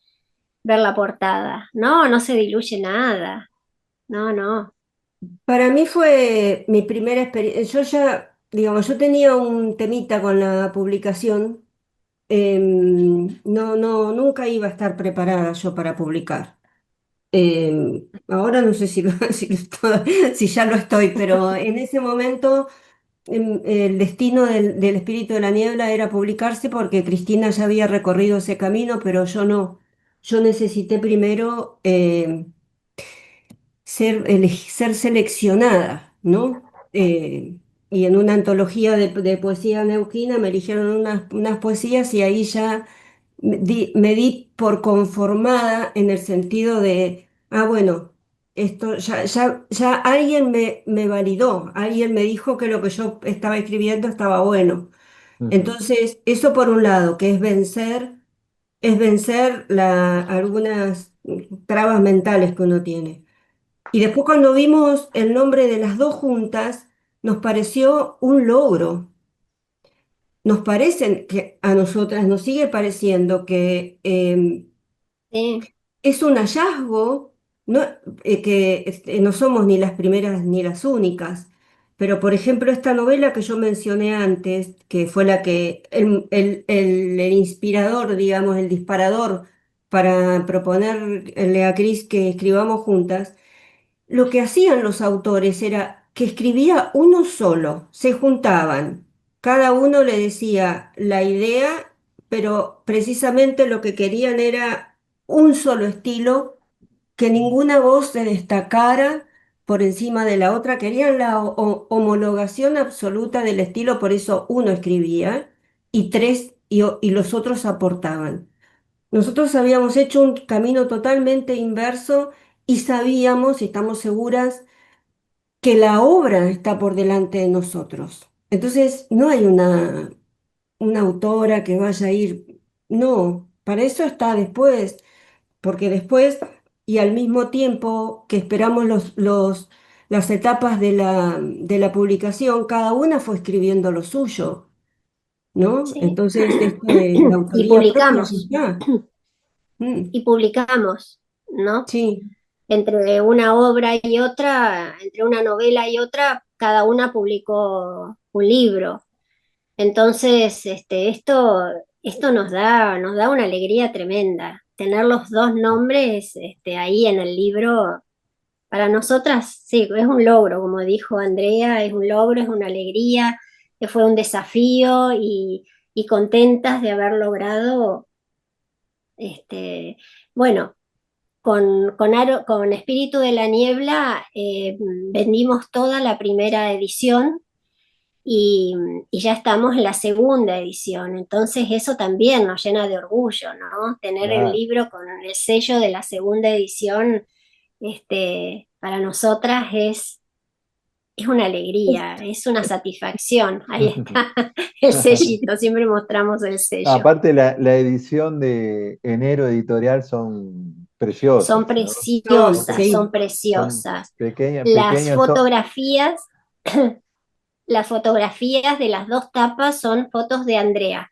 ver la portada. No, no se diluye nada. No, no. Para mí fue mi primera experiencia. Yo ya, digamos, yo tenía un temita con la publicación. No, no, nunca iba a estar preparada yo para publicar. Ahora no sé si, si ya lo estoy, pero en ese momento el destino del Espíritu de la Niebla era publicarse porque Cristina ya había recorrido ese camino, pero yo no. Yo necesité primero ser seleccionada, ¿no? Y en una antología de poesía neuquina me eligieron unas poesías y ahí ya me di por conformada en el sentido de, bueno, esto ya alguien me validó, alguien me dijo que lo que yo estaba escribiendo estaba bueno. Ujú. Entonces, eso por un lado, que es vencer algunas trabas mentales que uno tiene. Y después cuando vimos el nombre de las dos juntas, nos pareció un logro. Nos parecen que a nosotras nos sigue pareciendo que Sí, es un hallazgo, no, que no somos ni las primeras ni las únicas. Pero, por ejemplo, esta novela que yo mencioné antes, que fue la que el inspirador, digamos, el disparador para proponerle a Cris que escribamos juntas, lo que hacían los autores era que escribía uno solo, se juntaban, cada uno le decía la idea, pero precisamente lo que querían era un solo estilo, que ninguna voz se destacara por encima de la otra, querían la homologación absoluta del estilo, por eso uno escribía y tres y los otros aportaban. Nosotros habíamos hecho un camino totalmente inverso y sabíamos, y estamos seguras, que la obra está por delante de nosotros. Entonces, no hay una autora que vaya a ir, no, para eso está después, porque después y al mismo tiempo que esperamos las etapas de la publicación, cada una fue escribiendo lo suyo, ¿no? sí. Entonces, esto de la Y autoría propia ya publicamos, está. Mm, y publicamos, ¿no? sí. Entre una obra y otra, entre una novela y otra, cada una publicó un libro. Entonces, esto nos da una alegría tremenda. Tener los dos nombres, ahí en el libro, para nosotras, sí, es un logro, como dijo Andrea, es un logro, es una alegría, que fue un desafío y contentas de haber logrado, este, bueno, con Espíritu de la Niebla vendimos toda la primera edición y, y ya estamos en la segunda edición. Entonces eso también nos llena de orgullo, ¿no? Tener el Claro. libro con el sello de la segunda edición, para nosotras es una alegría, es una satisfacción. Ahí está el sellito, siempre mostramos el sello. Aparte, la edición de enero editorial son Son preciosas, ¿no? Son, preciosas, sí. son Son preciosas. pequeñas, Las pequeñas, son, fotografías, las fotografías de las dos tapas son fotos de Andrea,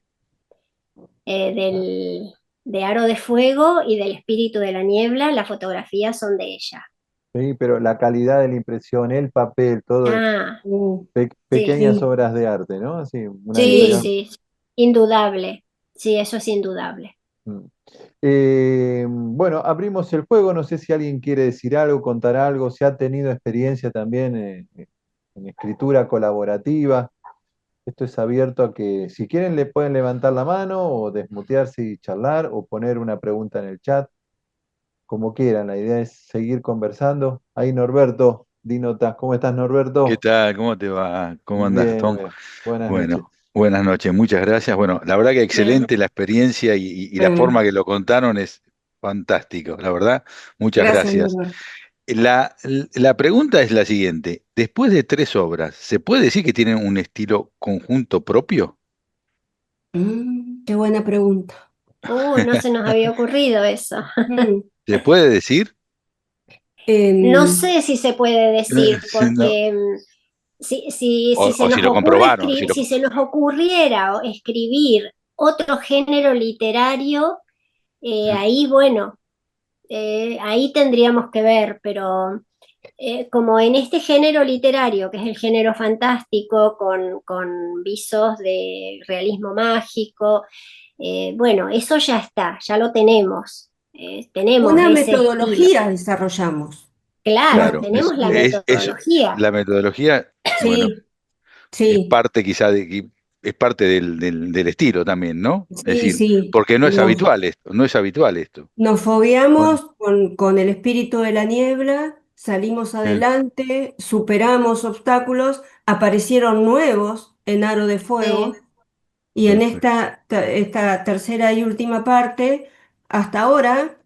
de Aro de Fuego y del Espíritu de la Niebla. Las fotografías son de ella. sí, pero la calidad de la impresión, el papel, todo es Ah, sí, pequeñas Sí. obras de arte, ¿no? Así, una sí, editorial. Sí. sí, indudable. Sí, eso es indudable. Mm. Bueno, abrimos el juego, no sé si alguien quiere decir algo, contar algo, si ha tenido experiencia también en escritura colaborativa. Esto es abierto a que si quieren le pueden levantar la mano o desmutearse y charlar o poner una pregunta en el chat, como quieran. La idea es seguir conversando. Ahí Norberto, Dinotas, ¿cómo estás ¿Qué Norberto? tal? ¿Cómo te va? ¿Cómo andás, Bien, Tom? bien. Buenas noches. Bueno, buenas noches, muchas gracias. Bueno, la verdad que Bueno, excelente la experiencia y la Ah, forma que lo contaron es fantástico, la verdad, muchas gracias, gracias. Norberto. La pregunta es la siguiente, después de tres obras, ¿se puede decir que tienen un estilo conjunto propio? Qué buena pregunta. uy, no se nos había ocurrido eso. Mm, ¿Se puede decir? No em, sé si se puede decir, Sí, no. porque si O se si nos lo ocurre comprobaron, escribir, si se nos ocurriera escribir otro género literario, ahí, bueno, ahí tendríamos que ver, pero como en este género literario, que es el género fantástico, con visos de realismo mágico, bueno, eso ya está, ya lo tenemos, tenemos Una ese estilo. metodología desarrollamos, Claro, más Claro, tenemos la es metodología. la metodología, bueno, sí, es sí, parte quizá es parte del estilo también, ¿no? Es sí, decir, sí. porque no es habitual esto, no es habitual esto. Nos Bueno, fogueamos con el espíritu de la niebla, salimos eh, adelante, superamos obstáculos, aparecieron nuevos en Aro de Fuego, Sí, y en perfecto. esta tercera y última parte, hasta ahora,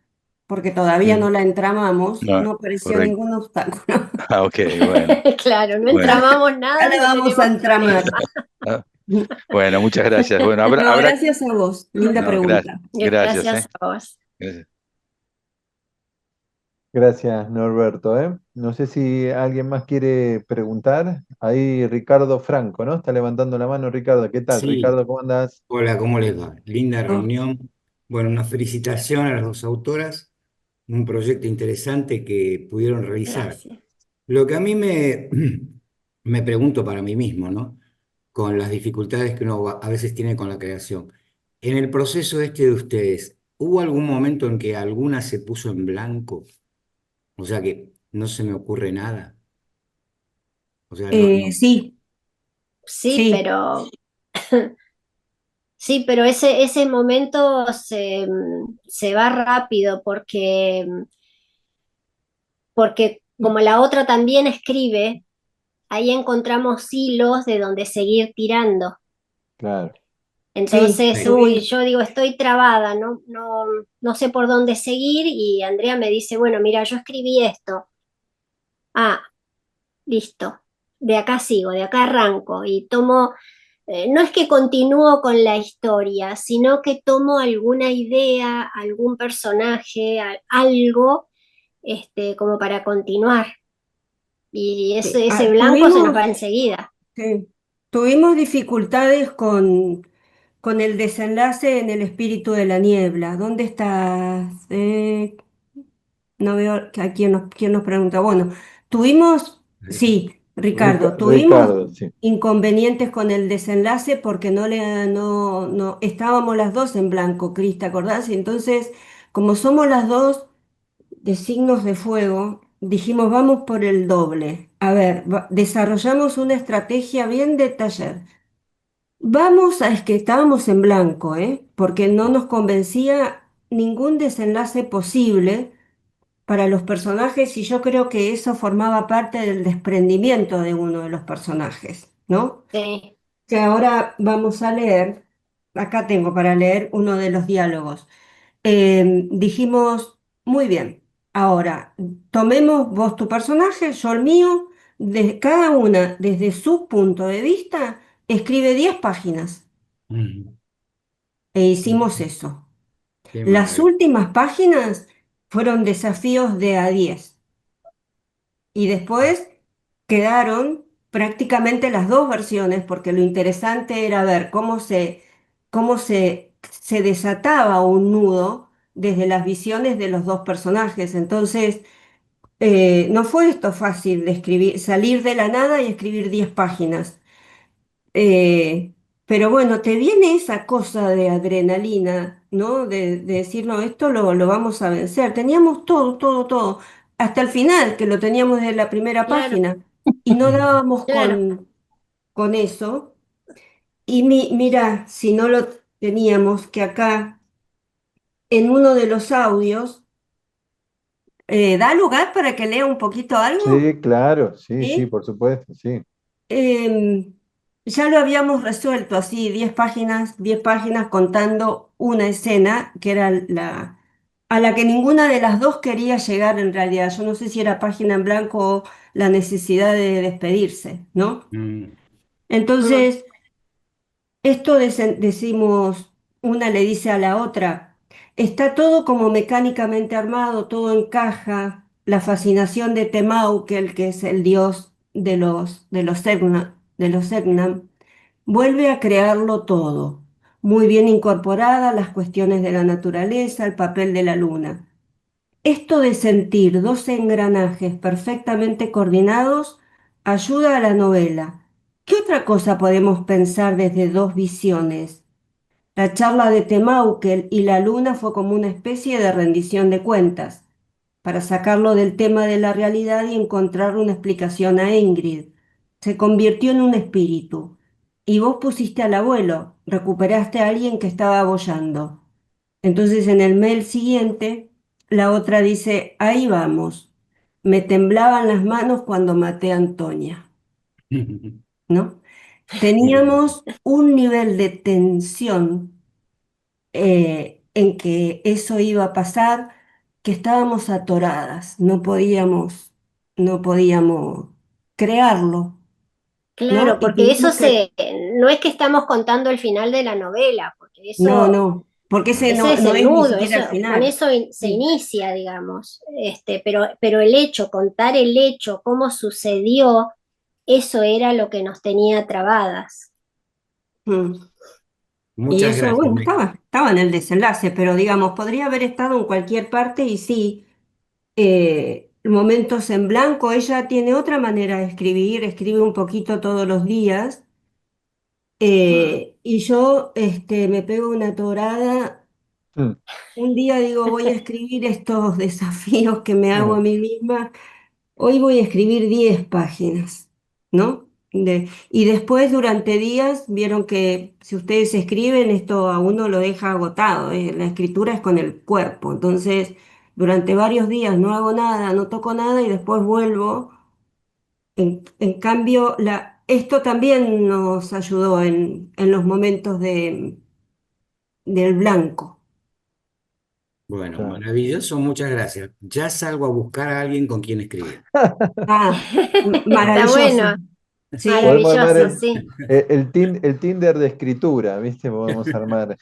porque todavía Mm, no la entramamos, no, no apareció correcto. ningún obstáculo. Ah, ok, bueno, claro, no bueno. entramamos Ya nada, la no vamos a tenemos entramar. problema. Ah, bueno, muchas gracias. Bueno, No, gracias a vos. Linda no, pregunta. gracias, Gracias a vos. Gracias. Gracias, Norberto, ¿eh? No sé si alguien más quiere preguntar. Ahí Ricardo Franco, ¿no? Está levantando la mano Ricardo. ¿Qué tal, Sí, Ricardo? ¿Cómo andás? hola, ¿cómo les va? Linda Oh, reunión. Bueno, una felicitación a las dos autoras, un proyecto interesante que pudieron realizar. Gracias. Lo que a mí me pregunto para mí mismo, ¿no? Con las dificultades que uno a veces tiene con la creación. En el proceso este de ustedes, ¿hubo algún momento en que alguna se puso en blanco? O sea que no se me ocurre nada. O sea, no, no. sí, Sí, sí. pero sí, pero ese momento se va rápido porque como la otra también escribe, ahí encontramos hilos de donde seguir tirando. Claro. Sí, Entonces, uy, yo digo, estoy trabada, no sé por dónde seguir y Andrea me dice, bueno, mira, yo escribí esto. Ah, listo. De acá sigo, de acá arranco y tomo, no es que continúo con la historia, sino que tomo alguna idea, algún personaje, algo, como para continuar. Y ese blanco se nos va tuvimos, enseguida. sí, tuvimos dificultades con el desenlace en el espíritu de la niebla. ¿Dónde estás? No veo a quién nos pregunta. Bueno, tuvimos, sí, Ricardo, tuvimos Ricardo, sí. inconvenientes con el desenlace porque no, estábamos las dos en blanco, Cris, ¿te acordás? Y entonces, como somos las dos de signos de fuego, dijimos, vamos por el doble. A ver, desarrollamos una estrategia bien de taller. Es que estábamos en blanco, ¿eh? Porque no nos convencía ningún desenlace posible para los personajes y yo creo que eso formaba parte del desprendimiento de uno de los personajes, ¿no? Sí, Que ahora vamos a leer, acá tengo para leer uno de los diálogos. Dijimos, muy bien, ahora tomemos vos tu personaje, yo el mío, de cada una desde su punto de vista, escribe 10 páginas Mm, e hicimos eso. qué Las maravilla. últimas páginas fueron desafíos de a 10 y después quedaron prácticamente las dos versiones porque lo interesante era ver cómo se desataba un nudo desde las visiones de los dos personajes. Entonces, no fue esto fácil de escribir, salir de la nada y escribir 10 páginas. Eh, pero bueno, te viene esa cosa de adrenalina, ¿no? De decir, no, esto lo vamos a vencer. Teníamos todo, todo, todo, hasta el final, que lo teníamos de la primera claro, página, y no Mm, dábamos claro. con eso. Y mira, si no lo teníamos, que acá en uno de los audios, ¿da lugar para que lea un poquito algo? Sí, claro, sí, sí, ¿Sí? por supuesto, sí. Em, ya lo habíamos resuelto así, 10 páginas contando una escena que era a la que ninguna de las dos quería llegar en realidad. Yo no sé si era página en blanco o la necesidad de despedirse, ¿no? mm, Mm, Entonces, decimos, una le dice a la otra, está todo como mecánicamente armado, todo encaja, la fascinación de Temau, que es el dios de los Selknam, vuelve a crearlo todo. muy bien incorporadas las cuestiones de la naturaleza, el papel de la luna. Esto de sentir dos engranajes perfectamente coordinados ayuda a la novela. ¿Qué otra cosa podemos pensar desde dos visiones? La charla de Temaukel y la luna fue como una especie de rendición de cuentas, para sacarlo del tema de la realidad y encontrarle una explicación a Ingrid. Se convirtió en un espíritu. Y vos pusiste al abuelo, recuperaste a alguien que estaba boyando. Entonces en el mail siguiente, la otra dice, ahí vamos. Me temblaban las manos cuando maté a Antonia, ¿no? Teníamos un nivel de tensión en que eso iba a pasar, que estábamos atoradas, no podíamos crearlo, ¿no? Claro, Y porque eso tuvimos que, no es que estamos contando el final de la novela, porque no, eso, no, porque ese ese es no el es ni nudo, siquiera el eso, con final. eso se Sí. inicia, digamos. Pero el hecho, contar el hecho, cómo sucedió, eso era lo que nos tenía trabadas. Mm. Y Muchas eso, gracias. bueno, estaba en el desenlace, pero digamos, podría haber estado en cualquier parte y sí, momentos en blanco. Ella tiene otra manera de escribir, escribe un poquito todos los días. Y yo me pego una torada. Mm. Un día digo, voy a escribir estos desafíos que me hago a mí misma. Hoy voy a escribir 10 páginas, ¿no? Y después durante días vieron que si ustedes escriben, esto a uno lo deja agotado, ¿eh? La escritura es con el cuerpo. Entonces, durante varios días no hago nada, no toco nada y después vuelvo. En cambio, esto también nos ayudó en los momentos del blanco. Bueno, Claro. maravilloso, muchas gracias. Ya salgo a buscar a alguien con quien escribir. Ah, Está maravilloso. bueno, Sí, Podemos armar maravilloso, sí. el Tinder de escritura, ¿viste? Podemos armar.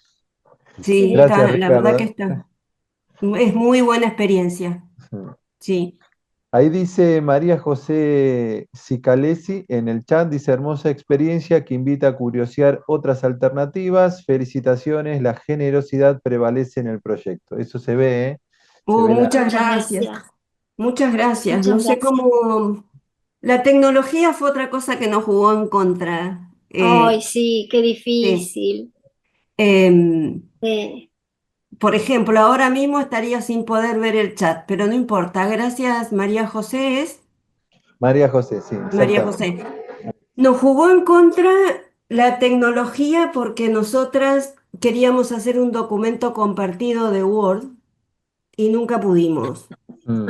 sí, Sí. Gracias, la verdad que Ricardo. está. Es muy buena experiencia. Sí. Ahí dice María José Cicalesi en el chat, dice hermosa experiencia que invita a curiosear otras alternativas. Felicitaciones, la generosidad prevalece en el proyecto. Eso se ve, ¿eh? Se ve la. Muchas Muchas gracias. gracias, Muchas gracias. muchas No sé gracias. cómo. La tecnología fue otra cosa que nos jugó en contra. Ay, sí, qué Sí. difícil. Em, Sí, por ejemplo, ahora mismo estaría sin poder ver el chat, pero no importa. Gracias, María José. María José, sí, María exactamente. José. Nos jugó en contra la tecnología porque nosotras queríamos hacer un documento compartido de Word y nunca pudimos. Mm,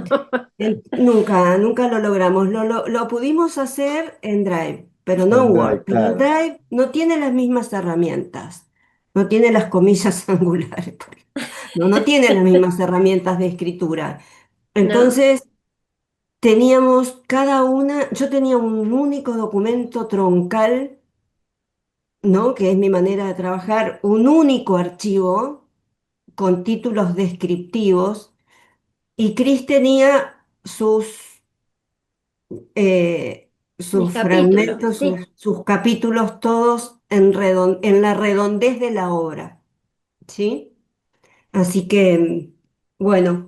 Nunca lo logramos. Lo pudimos hacer en Drive, pero no en en Drive, Word. Pero el claro. Drive no tiene las mismas herramientas. No tiene las comillas angulares. No tiene las mismas herramientas de escritura. no, Entonces, teníamos cada una, yo tenía un único documento troncal, ¿no? Que es mi manera de trabajar, un único archivo con títulos descriptivos, y Chris tenía mis sus capítulos, fragmentos, sí, sus capítulos todos en la redondez de la obra, ¿sí? Así que, bueno,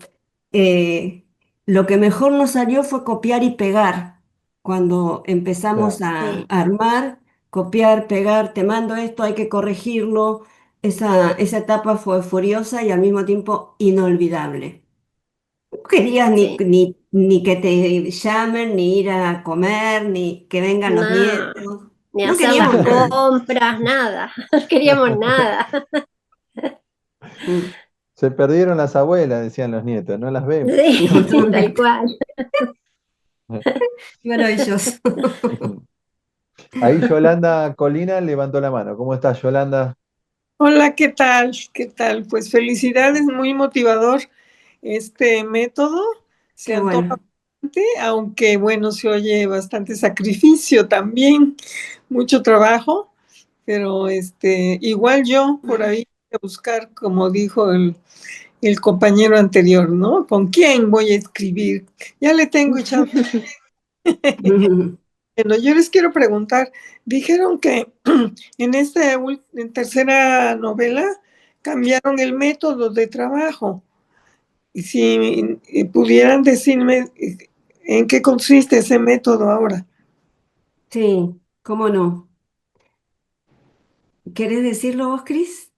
eh, lo que mejor nos salió fue copiar y pegar. Cuando empezamos Claro. sí, a armar, copiar, pegar, te mando esto, hay que corregirlo. Esa etapa fue furiosa y al mismo tiempo inolvidable. No querías sí. ni que te llamen, ni ir a comer, ni que vengan los No, nietos. ni No hacer las queríamos nada. compras, nada, no queríamos nada. Mm. Se perdieron las abuelas, decían los nietos, no las vemos. Sí, tal Totalmente. cual. Maravilloso. Ahí Yolanda Colina levantó la mano. ¿Cómo estás, Yolanda? Hola, ¿qué tal? ¿Qué tal? Pues felicidades, muy motivador este método. Se Qué antoja bueno. bastante, aunque bueno, se oye bastante sacrificio también, mucho trabajo, pero igual yo por ahí voy a buscar, como dijo el compañero anterior, ¿no? ¿Con quién voy a escribir? Ya le tengo echado Bueno, yo les quiero preguntar, dijeron que en esta en tercera novela cambiaron el método de trabajo. Y si pudieran decirme en qué consiste ese método ahora. Sí, cómo no. ¿Querés decirlo vos, Cris?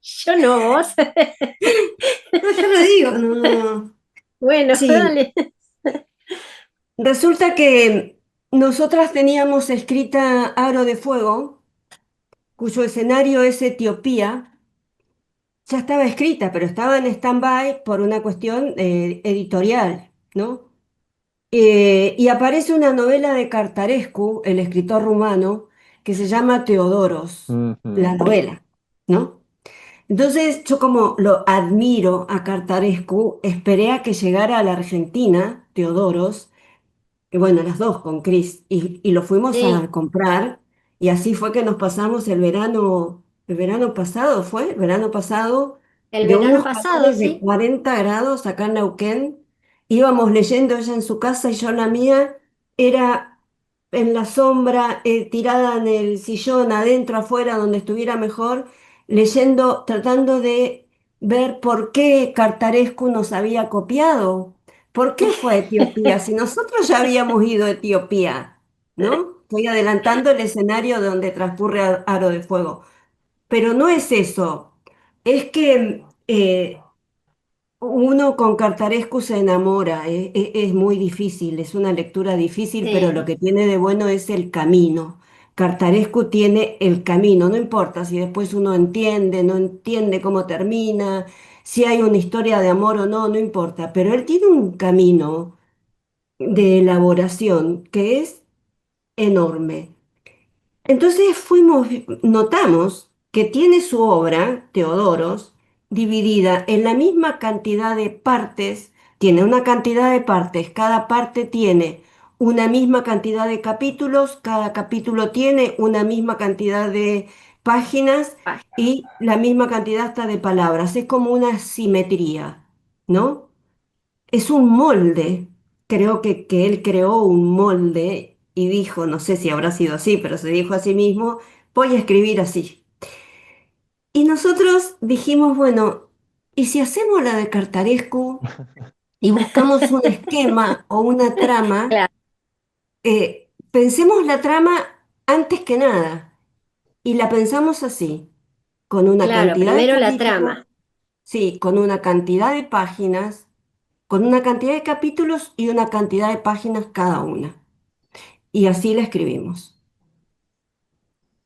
Yo no, vos. No, yo lo digo, no, no. Bueno, Sí, dale. resulta que nosotras teníamos escrita Aro de Fuego, cuyo escenario es Etiopía. Ya estaba escrita, pero estaba en stand-by por una cuestión editorial, ¿no? Y aparece una novela de Cartarescu, el escritor rumano, que se llama Teodoros, la Ujú. novela, ¿no? Entonces, yo como lo admiro a Cartarescu, esperé a que llegara a la Argentina, Teodoros, y bueno, las dos con Chris, y lo fuimos Sí, a comprar, y así fue que nos pasamos el verano pasado, ¿fue? El verano pasado, el de verano unos pasado, calores de sí. 40 grados acá en Neuquén, íbamos leyendo ella en su casa y yo en la mía, era en la sombra, tirada en el sillón, adentro, afuera, donde estuviera mejor, leyendo, tratando de ver por qué Cartarescu nos había copiado. ¿Por qué fue a Etiopía? Si nosotros ya habíamos ido a Etiopía, ¿no? Estoy adelantando el escenario donde transcurre Aro de Fuego. Pero no es eso. Es que uno con Cartarescu se enamora. Es muy difícil, es una lectura difícil, pero lo Sí, que tiene de bueno es el camino. Cartarescu tiene el camino, no importa si después uno entiende, no entiende cómo termina, si hay una historia de amor o no, no importa, pero él tiene un camino de elaboración que es enorme. Entonces notamos que tiene su obra, Teodoros, dividida en la misma cantidad de partes, tiene una cantidad de partes, cada parte tiene una misma cantidad de capítulos, cada capítulo tiene una misma cantidad de páginas ah, y la misma cantidad hasta de palabras. Es como una simetría, ¿no? Es un molde. Creo que él creó un molde y dijo, no sé si habrá sido así, pero se dijo a sí mismo, voy a escribir así. Y nosotros dijimos, bueno, ¿y si hacemos la de Cartarescu y buscamos un esquema o una trama? claro, Pensemos la trama antes que nada y la pensamos así, con una claro, cantidad de primero la capítulos, trama. sí, con una cantidad de páginas, con una cantidad de capítulos y una cantidad de páginas cada una. Y así la escribimos.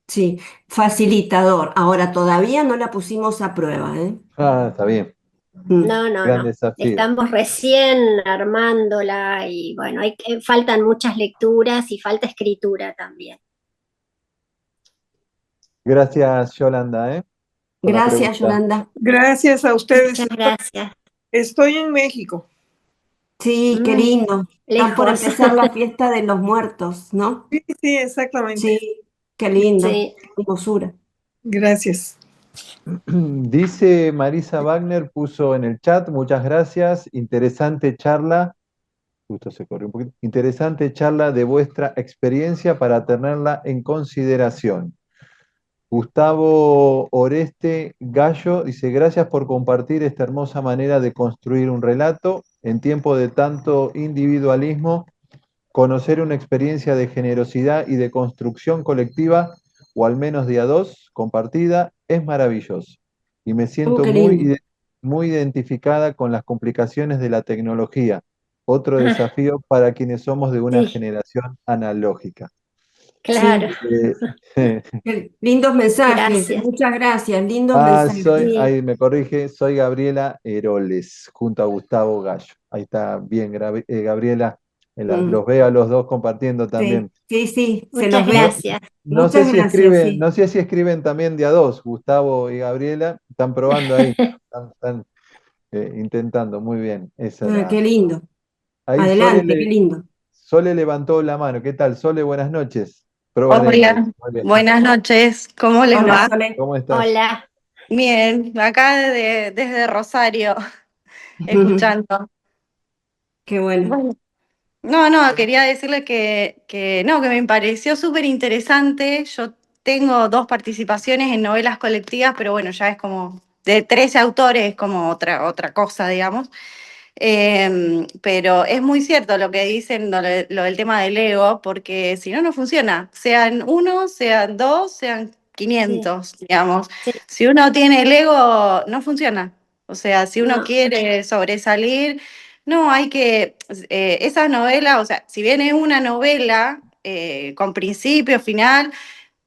Sí, facilitador. Ahora todavía no la pusimos a prueba, ¿eh? Ah, está bien. Mm. No, no, Gran no. desafío. Estamos recién armándola y bueno, faltan muchas lecturas y falta escritura también. Gracias, Yolanda, por la Gracias, pregunta. Yolanda. Gracias a ustedes. Muchas gracias. Estoy en México. Sí, qué Mm, lindo. Están por lejos. empezar la fiesta de los muertos, ¿no? Sí, sí, exactamente. Sí, qué lindo. Sí, Qué hermosura. Gracias. Dice Marisa Wagner, puso en el chat, muchas gracias, interesante charla, justo se corrió un poquito, interesante charla de vuestra experiencia para tenerla en consideración. Gustavo Oreste Gallo dice, gracias por compartir esta hermosa manera de construir un relato en tiempo de tanto individualismo. Conocer una experiencia de generosidad y de construcción colectiva, o al menos de a dos, compartida, es maravilloso. Y me siento Qué lindo. muy identificada con las complicaciones de la tecnología, otro desafío para quienes somos de una sí, generación analógica. claro. Sí, Eh, lindos mensajes. Gracias. Muchas gracias. Lindos mensajes. Sí, ahí me corrige, soy Gabriela Heroles, junto a Gustavo Gallo. Ahí está bien, Gabriela, Mm, los veo a los dos compartiendo sí, también. sí, sí, se muchas los ve. gracias. No sé Muchas si gracias, escriben, sí. no sé si escriben también de a dos, Gustavo y Gabriela, están probando ahí, están, intentando, muy bien. Ah, qué lindo. Ahí Adelante, qué lindo. Sole levantó la mano. ¿Qué tal, Sole? Buenas noches. Probaremos. Hola, Muy bien. buenas noches, ¿cómo les Hola, va? Sole. ¿Cómo estás? Hola. Bien, acá desde Rosario, escuchando. Qué bueno. Bueno, No, quería decirle que no, que me pareció súper interesante. Yo tengo 2 participaciones en novelas colectivas, pero bueno, ya es como de 13 autores, es como otra cosa, digamos. Pero es muy cierto lo que dicen, lo del tema del ego, porque si no, no funciona. Sean uno, sean dos, sean Sí, 500, digamos. sí, Si uno tiene el ego, no funciona. O sea, si uno no, quiere sobresalir, no, hay que, esas novelas, o sea, si bien es una novela con principio, final,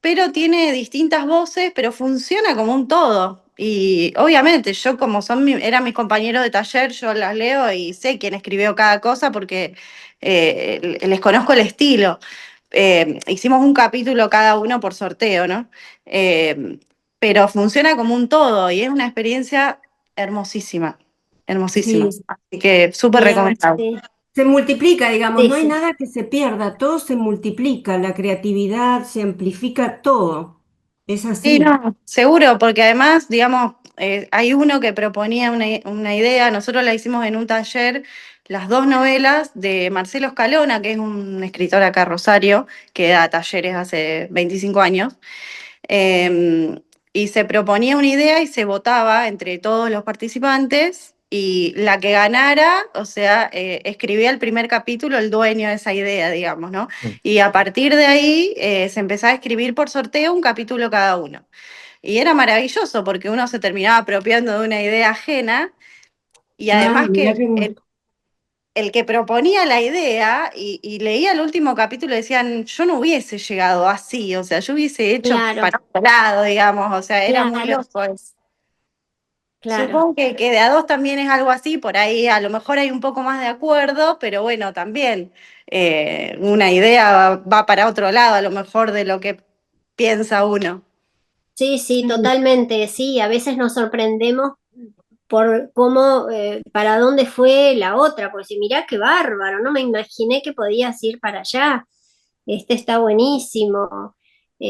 pero tiene distintas voces, pero funciona como un todo. Y obviamente yo como eran mis compañeros de taller, yo las leo y sé quién escribió cada cosa porque les conozco el estilo. Hicimos un capítulo cada uno por sorteo, ¿no? Eh, pero funciona como un todo y es una experiencia hermosísima, hermosísima. Sí, Así que súper sí, recomendable. sí, se multiplica, digamos, sí, no hay sí. nada que se pierda, todo se multiplica, la creatividad se amplifica todo. Es Sí, así. no, seguro, porque además, digamos, hay uno que proponía una idea, nosotros la hicimos en un taller, las 2 novelas de Marcelo Escalona, que es un escritor acá Rosario, que da talleres hace 25 años, eh, y se proponía una idea y se votaba entre todos los participantes, y la que ganara, o sea, escribía el primer capítulo el dueño de esa idea, digamos, ¿no? Mm. Y a partir de ahí se empezaba a escribir por sorteo un capítulo cada uno. Y era maravilloso porque uno se terminaba apropiando de una idea ajena y Ah, además que mira qué gusto. el que proponía la idea y leía el último capítulo y decían, yo no hubiese llegado así, o sea, yo hubiese hecho Claro, para otro lado, digamos, o sea, era muy claro, loco eso. claro. Supongo que de a dos también es algo así, por ahí a lo mejor hay un poco más de acuerdo, pero bueno, también una idea va para otro lado, a lo mejor de lo que piensa uno. Sí, sí, Sí. totalmente, sí. A veces nos sorprendemos por cómo, para dónde fue la otra, porque si mirá qué bárbaro, no me imaginé que podías ir para allá. Este está buenísimo.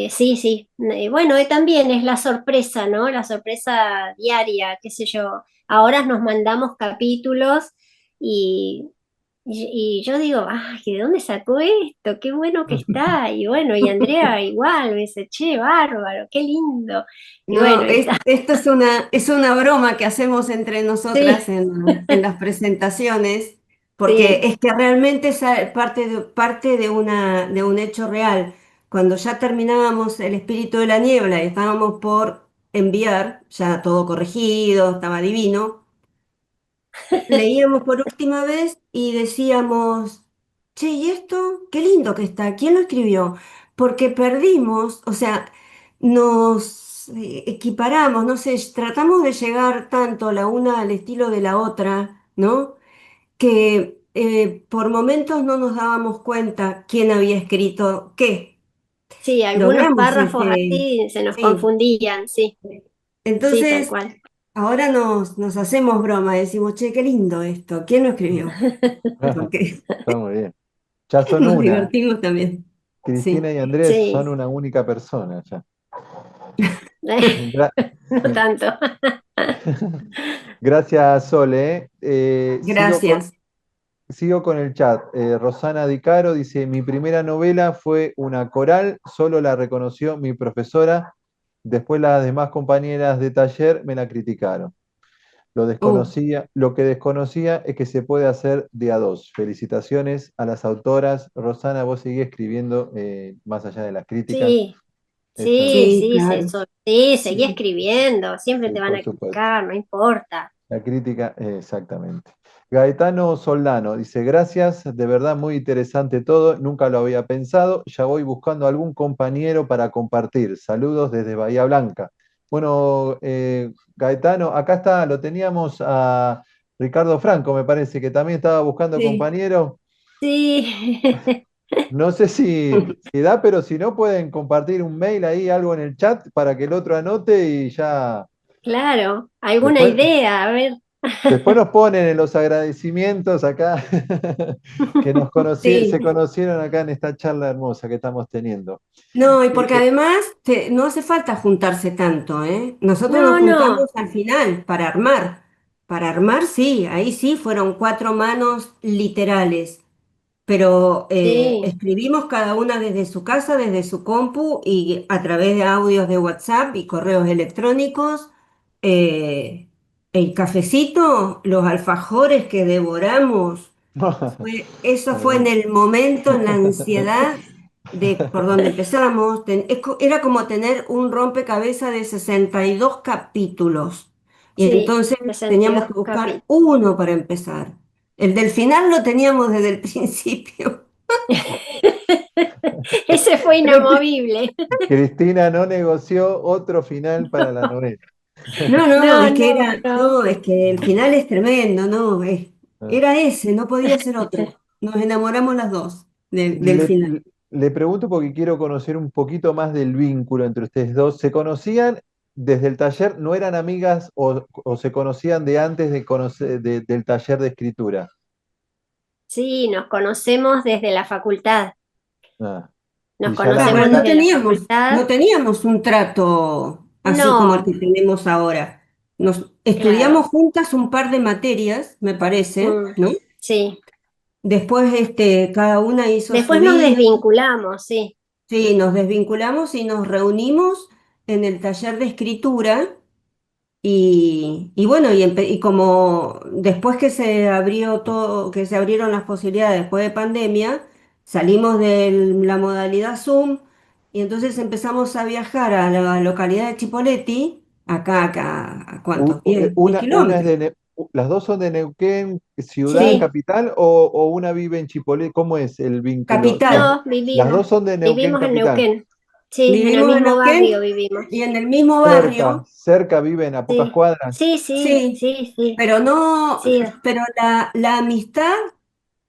Sí, sí. Bueno, también es la sorpresa, ¿no? La sorpresa diaria, qué sé yo. Ahora nos mandamos capítulos y, y yo digo, ay, ¿de dónde sacó esto? Qué bueno que está. Y bueno, y Andrea igual, me dice, che, bárbaro, qué lindo. Y bueno, No, y está. esto es una broma que hacemos entre nosotras Sí, en las presentaciones, porque sí. es que realmente es parte de un hecho real. Cuando ya terminábamos El Espíritu de la Niebla y estábamos por enviar, ya todo corregido, estaba divino, leíamos por última vez y decíamos, che, ¿y esto? Qué lindo que está, ¿quién lo escribió? Porque perdimos, o sea, nos equiparamos, no sé, tratamos de llegar tanto la una al estilo de la otra, ¿no? Que por momentos no nos dábamos cuenta quién había escrito qué. Sí, algunos Logramos párrafos ese, así se nos sí. confundían, sí, sí, tal Entonces, cual. ahora nos hacemos broma, decimos, che, qué lindo esto, ¿quién lo escribió? Porque Está muy bien. Ya son nos una. divertimos también. Sí. Cristina y Andrés son Sí, una única persona ya. Gra- no tanto. Gracias, Sole. Gracias. Sigo con el chat. Rosana Di Caro dice: Mi primera novela fue una coral, solo la reconoció mi profesora. Después las demás compañeras de taller me la criticaron. Oh, Lo que desconocía es que se puede hacer de a dos. Felicitaciones a las autoras. Rosana, vos seguís escribiendo más allá de las críticas. Sí, Eso, sí, sí, sí, claro. sí, seguí Sí. escribiendo, siempre sí, te van por a supuesto. criticar, no importa. La crítica, exactamente. Gaetano Soldano dice: Gracias, de verdad muy interesante todo. Nunca lo había pensado. Ya voy buscando algún compañero para compartir. Saludos desde Bahía Blanca. Bueno, Gaetano, acá está, lo teníamos a Ricardo Franco, me parece, que también estaba buscando Sí. compañero. Sí, No sé si da, pero si no, pueden compartir un mail ahí, algo en el chat para que el otro anote y ya. claro, alguna Después, idea, a ver. después nos ponen en los agradecimientos acá que Sí. se conocieron acá en esta charla hermosa que estamos teniendo. No, y porque Eh, además no hace falta juntarse tanto, ¿eh? Nosotros nos No, no, juntamos al final para armar. Para armar, sí, ahí sí fueron 4 manos literales. pero Sí, escribimos cada una desde su casa, desde su compu y a través de audios de WhatsApp y correos electrónicos. eh, el cafecito, los alfajores que devoramos. Eso fue en el momento, en la ansiedad de por donde empezamos. Era como tener un rompecabezas de 62 capítulos. Y sí, entonces teníamos 62 que buscar capítulos. uno para empezar. El del final lo teníamos desde el principio. Ese fue inamovible. Cristina no negoció otro final para la novela. No, no, No, es que no, era, no. no, es que el final es tremendo, no, Ah. era ese, no podía ser otro. Nos enamoramos las dos del Le, final. le pregunto porque quiero conocer un poquito más del vínculo entre ustedes dos. ¿Se conocían desde el taller? ¿No eran amigas o se conocían de antes de del taller de escritura? Sí, nos conocemos desde la facultad. Ah, Nos y ya la Ah, pero conocemos amistad. desde la no facultad. teníamos un trato así como el No, que tenemos ahora. Nos claro. estudiamos juntas un par de materias, me parece, Mm, ¿no? sí. Después cada una hizo su Después nos vida. desvinculamos, sí. Sí, nos desvinculamos y nos reunimos en el taller de escritura. Y bueno, y como después que se abrió todo, que se abrieron las posibilidades después de pandemia, salimos de la modalidad Zoom y entonces empezamos a viajar a la localidad de Chipoleti, acá, ¿a cuántos? 10 Una es kilómetros. de las dos son de Neuquén, ciudad, Sí. Sí, capital, o una vive en Chipolé. ¿Cómo es el vínculo? capital. No, Las dos son de Neuquén, vivimos en capital. Neuquén. Sí, en el Vivimos en mismo barrio Neuquén vivimos. y en el mismo Cerca, barrio. cerca viven a pocas Sí, cuadras. sí, sí, Sí, sí, sí, pero no, sí, pero la amistad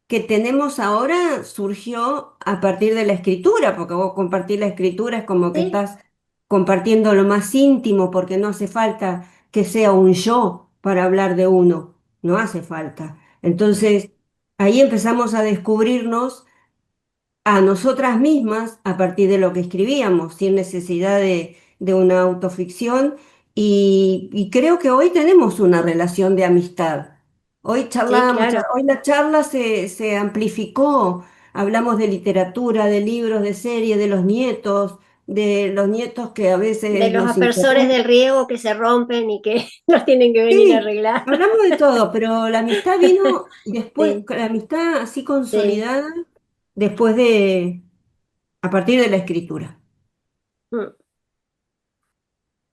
que tenemos ahora surgió a partir de la escritura, porque vos compartir la escritura es como que sí. estás compartiendo lo más íntimo, porque no hace falta que sea un yo para hablar de uno, no hace falta. Entonces, ahí empezamos a descubrirnos a nosotras mismas a partir de lo que escribíamos, sin necesidad de una autoficción. Y creo que hoy tenemos una relación de amistad. Hoy Sí, charlamos, claro. hoy la charla se amplificó. Hablamos de literatura, de libros, de series, de los nietos que a De veces los nos aspersores interrumpen. del riego que se rompen y que los tienen que venir a Sí, arreglar. hablamos de todo, pero la amistad vino después, Sí, la amistad así sí. consolidada después a partir de la escritura. Mm.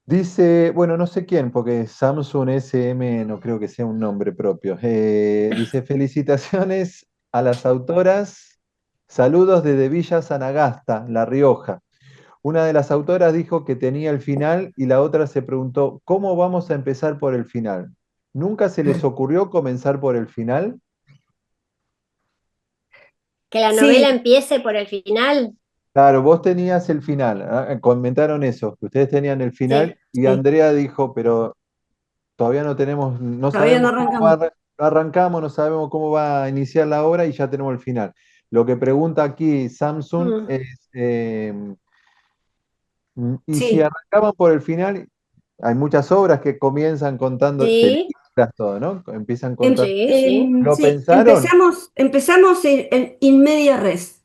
Dice, bueno, no sé quién, porque Samsung SM no creo que sea un nombre propio. Dice, felicitaciones a las autoras, saludos desde Villa Sanagasta, La Rioja. Una de las autoras dijo que tenía el final y la otra se preguntó, ¿cómo vamos a empezar por el final? ¿Nunca se les ocurrió comenzar por el final? Que la novela Sí, empiece por el final. Claro, vos tenías el final, comentaron eso, que ustedes tenían el Sí. final y sí, Andrea dijo, pero todavía no tenemos, no todavía no sabemos cómo va, arrancamos. no arrancamos, no sabemos cómo va a iniciar la obra y ya tenemos el final. Lo que pregunta aquí Samsung Mm. es, y si Sí, arrancaban por el final, hay muchas obras que comienzan contando Sí, películas, todo, ¿no? Empiezan contando. sí, sí. ¿Lo sí, pensaron? empezamos en in media res,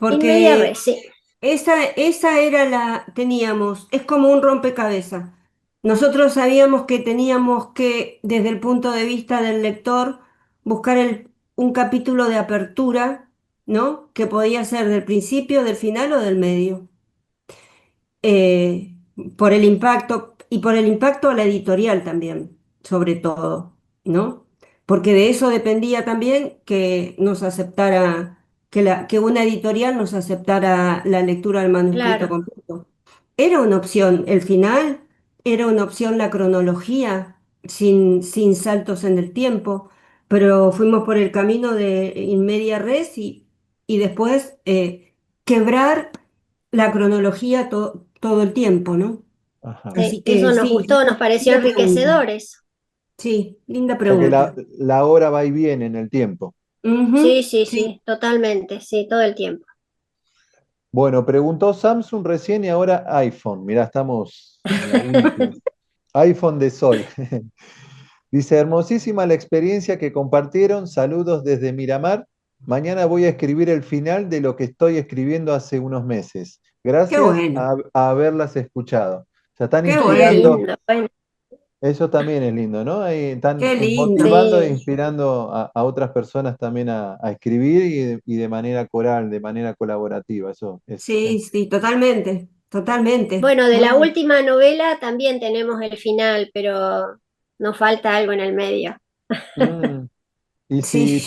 In media porque res, sí. esa era teníamos, es como un rompecabezas. Nosotros sabíamos que teníamos que, desde el punto de vista del lector, buscar un capítulo de apertura, ¿no? Que podía ser del principio, del final o del medio. eh, por el impacto y por el impacto a la editorial también, sobre todo, ¿no? Porque de eso dependía también que nos aceptara, que una editorial nos aceptara la lectura del manuscrito Claro, completo. Era una opción, el final, era una opción la cronología, sin saltos en el tiempo, pero fuimos por el camino de in media res y después quebrar la cronología todo el tiempo, ¿no? Ajá. sí. Así que Eso nos sí, gustó, nos pareció linda pregunta. enriquecedores. Sí, linda O sea que pregunta. la obra va y viene en el tiempo. Sí, Ujú, sí, sí, sí, totalmente, sí, todo el tiempo. Bueno, preguntó Samsung recién y ahora iPhone. Mirá, estamos en la última. iPhone de Sol. Dice, hermosísima la experiencia que compartieron. Saludos desde Miramar. mañana voy a escribir el final de lo que estoy escribiendo hace unos meses. Qué Gracias bueno, a haberlas escuchado. Se están qué Qué bueno, inspirando, lindo, bueno, eso también es lindo, ¿no? Ahí están qué lindo. motivando e sí. inspirando a otras personas también a escribir y de manera coral, de manera colaborativa. Eso Sí, sí, totalmente, totalmente. Bueno, de Muy la bien. última novela también tenemos el final, pero nos falta algo en el medio. Mm. Sí, Y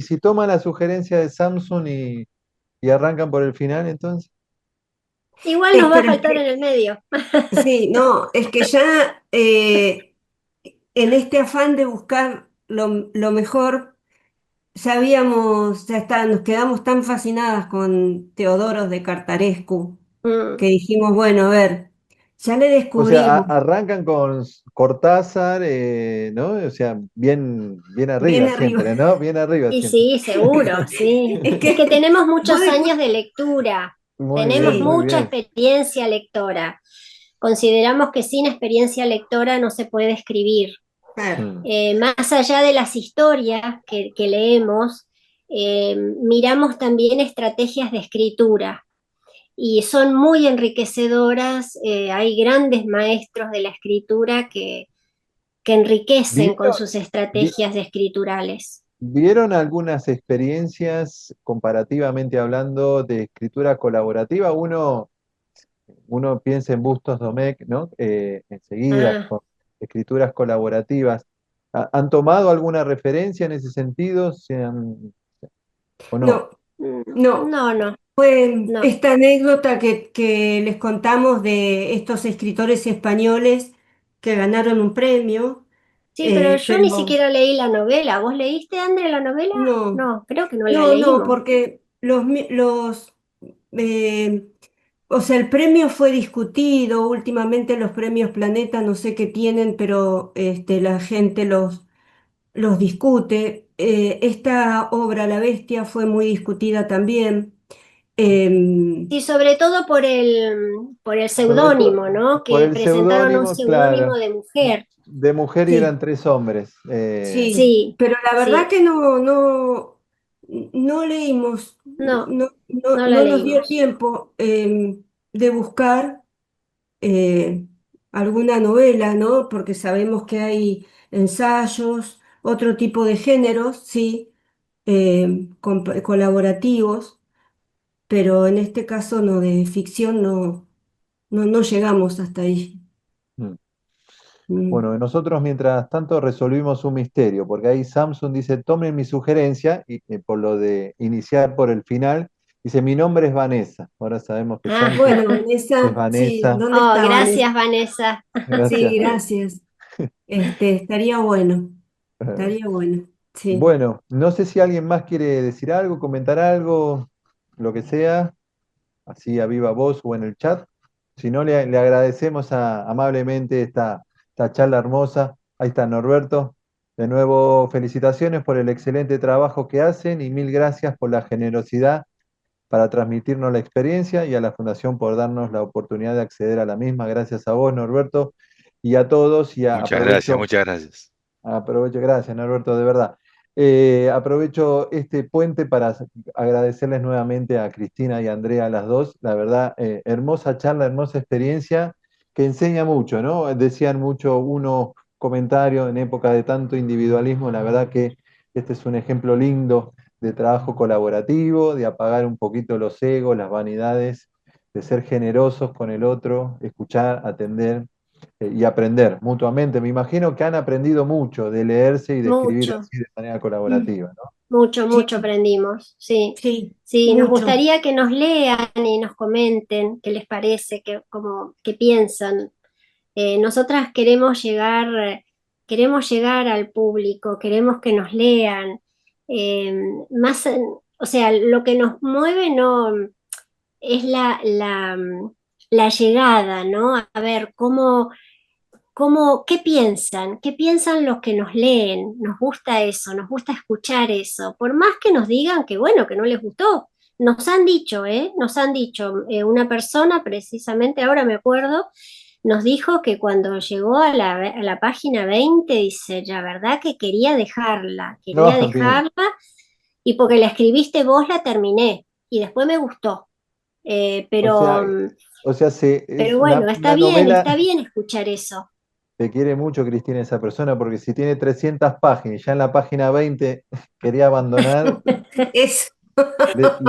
si toman la sugerencia de Samsung y arrancan por el final, entonces. Igual nos va a pero es faltar en que, el medio. sí, no, es que ya en este afán de buscar lo mejor, nos quedamos tan fascinadas con Teodoros de Cartarescu, Mm. que dijimos, bueno, a ver, ya le O sea, descubrimos, arrancan con Cortázar, ¿no? O sea, bien bien arriba arriba. siempre, ¿no? Bien arriba Y siempre. sí, seguro, sí. Es Es que que tenemos vos muchos después, años de lectura, Muy bien, tenemos sí, muy mucha bien. experiencia lectora. Consideramos que sin experiencia lectora no se puede escribir. claro, Mm. Más allá de las historias que leemos, miramos también estrategias de escritura y son muy enriquecedoras. Hay grandes maestros de la escritura que enriquecen con ¿Vieron, sus vi- estrategias escriturales. vieron algunas experiencias comparativamente hablando de escritura colaborativa? Uno piensa en Bustos Domecq, ¿no? Enseguida, Ah, con escrituras colaborativas. ¿Han tomado alguna referencia en ese sentido? ¿O no? no, no. no, no, Fue no. esta anécdota que les contamos de estos escritores españoles que ganaron un premio, Sí, pero yo ni pero siquiera leí la novela. ¿Vos leíste, André, la novela? no, No, creo que no la no, leímos. porque eh, o sea, el premio fue discutido, últimamente los premios Planeta no sé qué tienen, pero la gente los discute. Esta obra, La Bestia, fue muy discutida también. Em, Sí, sobre todo por el Sobre todo seudónimo, ¿no? por Que el presentaron un seudónimo, seudónimo claro, de mujer. de mujer y eran sí. 3 hombres. Sí, Sí, pero la verdad sí, que no leímos, no, no la no nos dio leímos. tiempo de buscar eh, alguna novela, ¿no? Porque sabemos que hay ensayos, otro tipo de géneros, sí, colaborativos, pero en este caso no, de ficción no llegamos hasta ahí. Mm. Mm. Bueno, nosotros mientras tanto resolvimos un misterio, porque ahí Samsung dice, tomen mi sugerencia, y por lo de iniciar por el final, dice, mi nombre es Vanessa. Ahora sabemos que Ah, Samsung Bueno, es Vanessa, sí, Vanessa. ¿dónde oh, está Vanessa? gracias, Vanessa. Gracias, Sí, Vanessa. gracias. Estaría bueno, sí. Bueno, no sé si alguien más quiere decir algo, comentar algo, lo que sea, así a viva voz o en el chat. Si no, le agradecemos amablemente esta charla hermosa. Ahí está Norberto. De nuevo, felicitaciones por el excelente trabajo que hacen y mil gracias por la generosidad para transmitirnos la experiencia y a la Fundación por darnos la oportunidad de acceder a la misma. Gracias a vos, Norberto, y a todos. Y Muchas gracias, aprovecho. muchas gracias. Aprovecho, gracias Norberto, de verdad. Aprovecho este puente para agradecerles nuevamente a Cristina y a Andrea, a las dos. La verdad, hermosa charla, hermosa experiencia que enseña mucho, ¿no? Decían mucho unos comentarios en época de tanto individualismo. La verdad que este es un ejemplo lindo de trabajo colaborativo, de apagar un poquito los egos, las vanidades, de ser generosos con el otro, escuchar, atender y aprender mutuamente. Me imagino que han aprendido mucho de leerse y de escribir Mucho, así de manera Mm. colaborativa, ¿no? mucho, Sí, mucho aprendimos, sí. sí, Sí, nos mucho. gustaría que nos lean y nos comenten qué les parece, qué piensan. Nosotras queremos llegar al público, queremos que nos lean. eh, más, o sea, lo que nos mueve no es la llegada, ¿no? A ver qué piensan los que nos leen. Nos gusta eso, nos gusta escuchar eso. Por más que nos digan que bueno, que no les gustó. Nos han dicho, ¿eh? Nos han dicho, una persona, precisamente ahora me acuerdo, nos dijo que cuando llegó a la página 20 dice, la verdad que quería No, dejarla, bien. y porque la escribiste vos la terminé y después me gustó. Pero, O sea, es pero bueno, una novela. está bien escuchar eso. Te quiere mucho, Cristina, esa persona, porque si tiene 300 páginas y ya en la página 20 quería abandonar, Eso.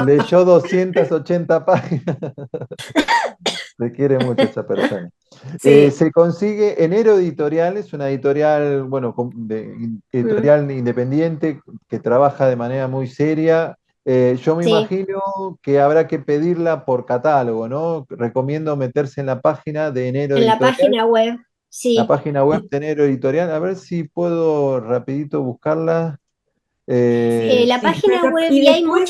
leyó 280 páginas. Te quiere mucho esa persona. Sí. Se consigue Enero Editorial, es una editorial, bueno, editorial independiente que trabaja de manera muy seria. Yo me Sí. imagino que habrá que pedirla por catálogo, ¿no? Recomiendo meterse en la página de Enero En la Editorial. página web, La sí. página web de Enero Editorial, a ver si puedo rapidito buscarla. La página web, Y y hay después,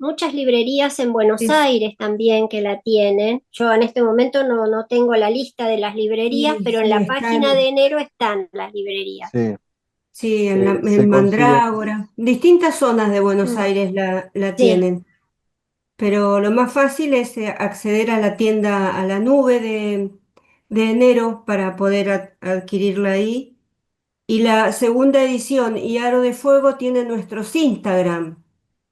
muchas librerías en Buenos es- Aires también que la tienen. Yo en este momento no tengo la lista de las librerías, sí, pero en sí, la está página de Enero están las librerías. Sí, sí, se en consigue. Mandrágora. Distintas zonas de Buenos Mm. Aires la Sí, tienen. Pero lo más fácil es acceder a la tienda, a la nube de Enero para poder adquirirla ahí. Y la segunda edición y Aro de Fuego tiene nuestros Instagram.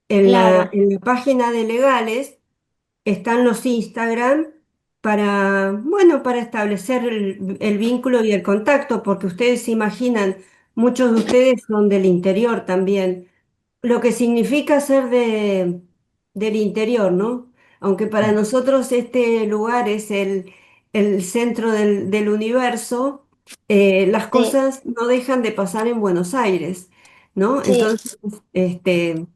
claro, En la página de Legales están los Instagram para, bueno, para establecer el vínculo y el contacto, porque ustedes se imaginan, muchos de ustedes son del interior también, lo que significa ser del interior, ¿no? Aunque para nosotros este lugar es el centro del universo, las sí, cosas no dejan de pasar en Buenos Aires, ¿no? sí, Entonces, este,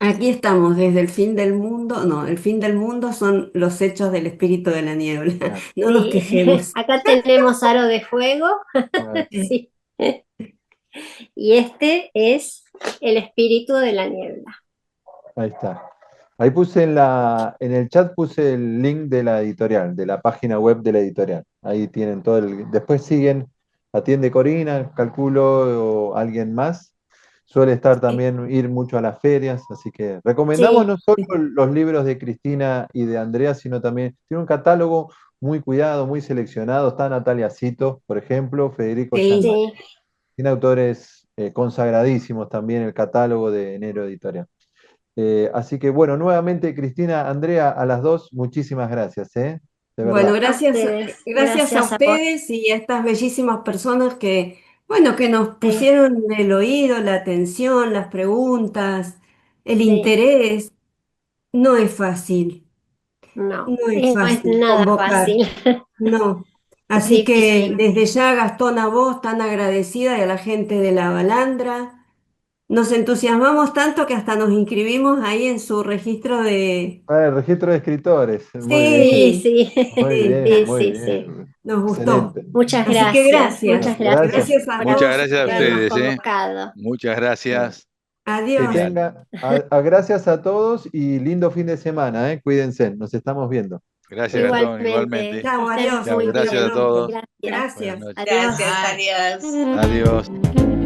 aquí estamos desde el fin del mundo, no, el fin del mundo son los hechos del espíritu de la niebla, Claro, no nos sí. quejemos. Acá tenemos Aro de Fuego, claro. sí. Y este es el espíritu de la niebla. Ahí está. Ahí puse en el chat puse el link de la editorial, de la página web de la editorial. Ahí tienen todo Después siguen, atiende Corina, calculo, o alguien más. Suele estar también, ir mucho a las ferias, así que recomendamos Sí, no solo los libros de Cristina y de Andrea, sino también, tiene un catálogo muy cuidado, muy seleccionado. Está Natalia Cito, por ejemplo, Federico Sí. Gianmarco. sí. Tiene autores consagradísimos también el catálogo de Enero Editorial. Así que bueno, nuevamente Cristina, Andrea, a las dos, muchísimas gracias, de Bueno, verdad. A ustedes, gracias a gracias a vos. ustedes y a estas bellísimas personas que, bueno, que nos Sí, pusieron el oído, la atención, las preguntas, el sí, interés. No es fácil, no, no es no es fácil nada convocar, fácil, no. es Así que difícil. desde ya, Gastón, a vos tan agradecida y a la gente de la Balandra. Nos entusiasmamos tanto que hasta nos inscribimos ahí en su registro de... El registro de escritores, muy bien, Sí, Sí, sí, muy sí, bien, sí, muy sí, sí. bien. nos gustó. Excelente. Muchas Así que gracias, gracias, muchas gracias Gracias. gracias a por Muchas vos. gracias a habernos ustedes, convocado. Muchas gracias. Que Adiós. Genial. tenga, gracias a todos y lindo fin de semana, cuídense, nos estamos viendo. Gracias, Gastón, Igualmente, igualmente. que Chao, estén adiós. Chao, muy gracias bien. a todos. Gracias. Buenas Gracias. noches. Adiós. Gracias, adiós. Adiós.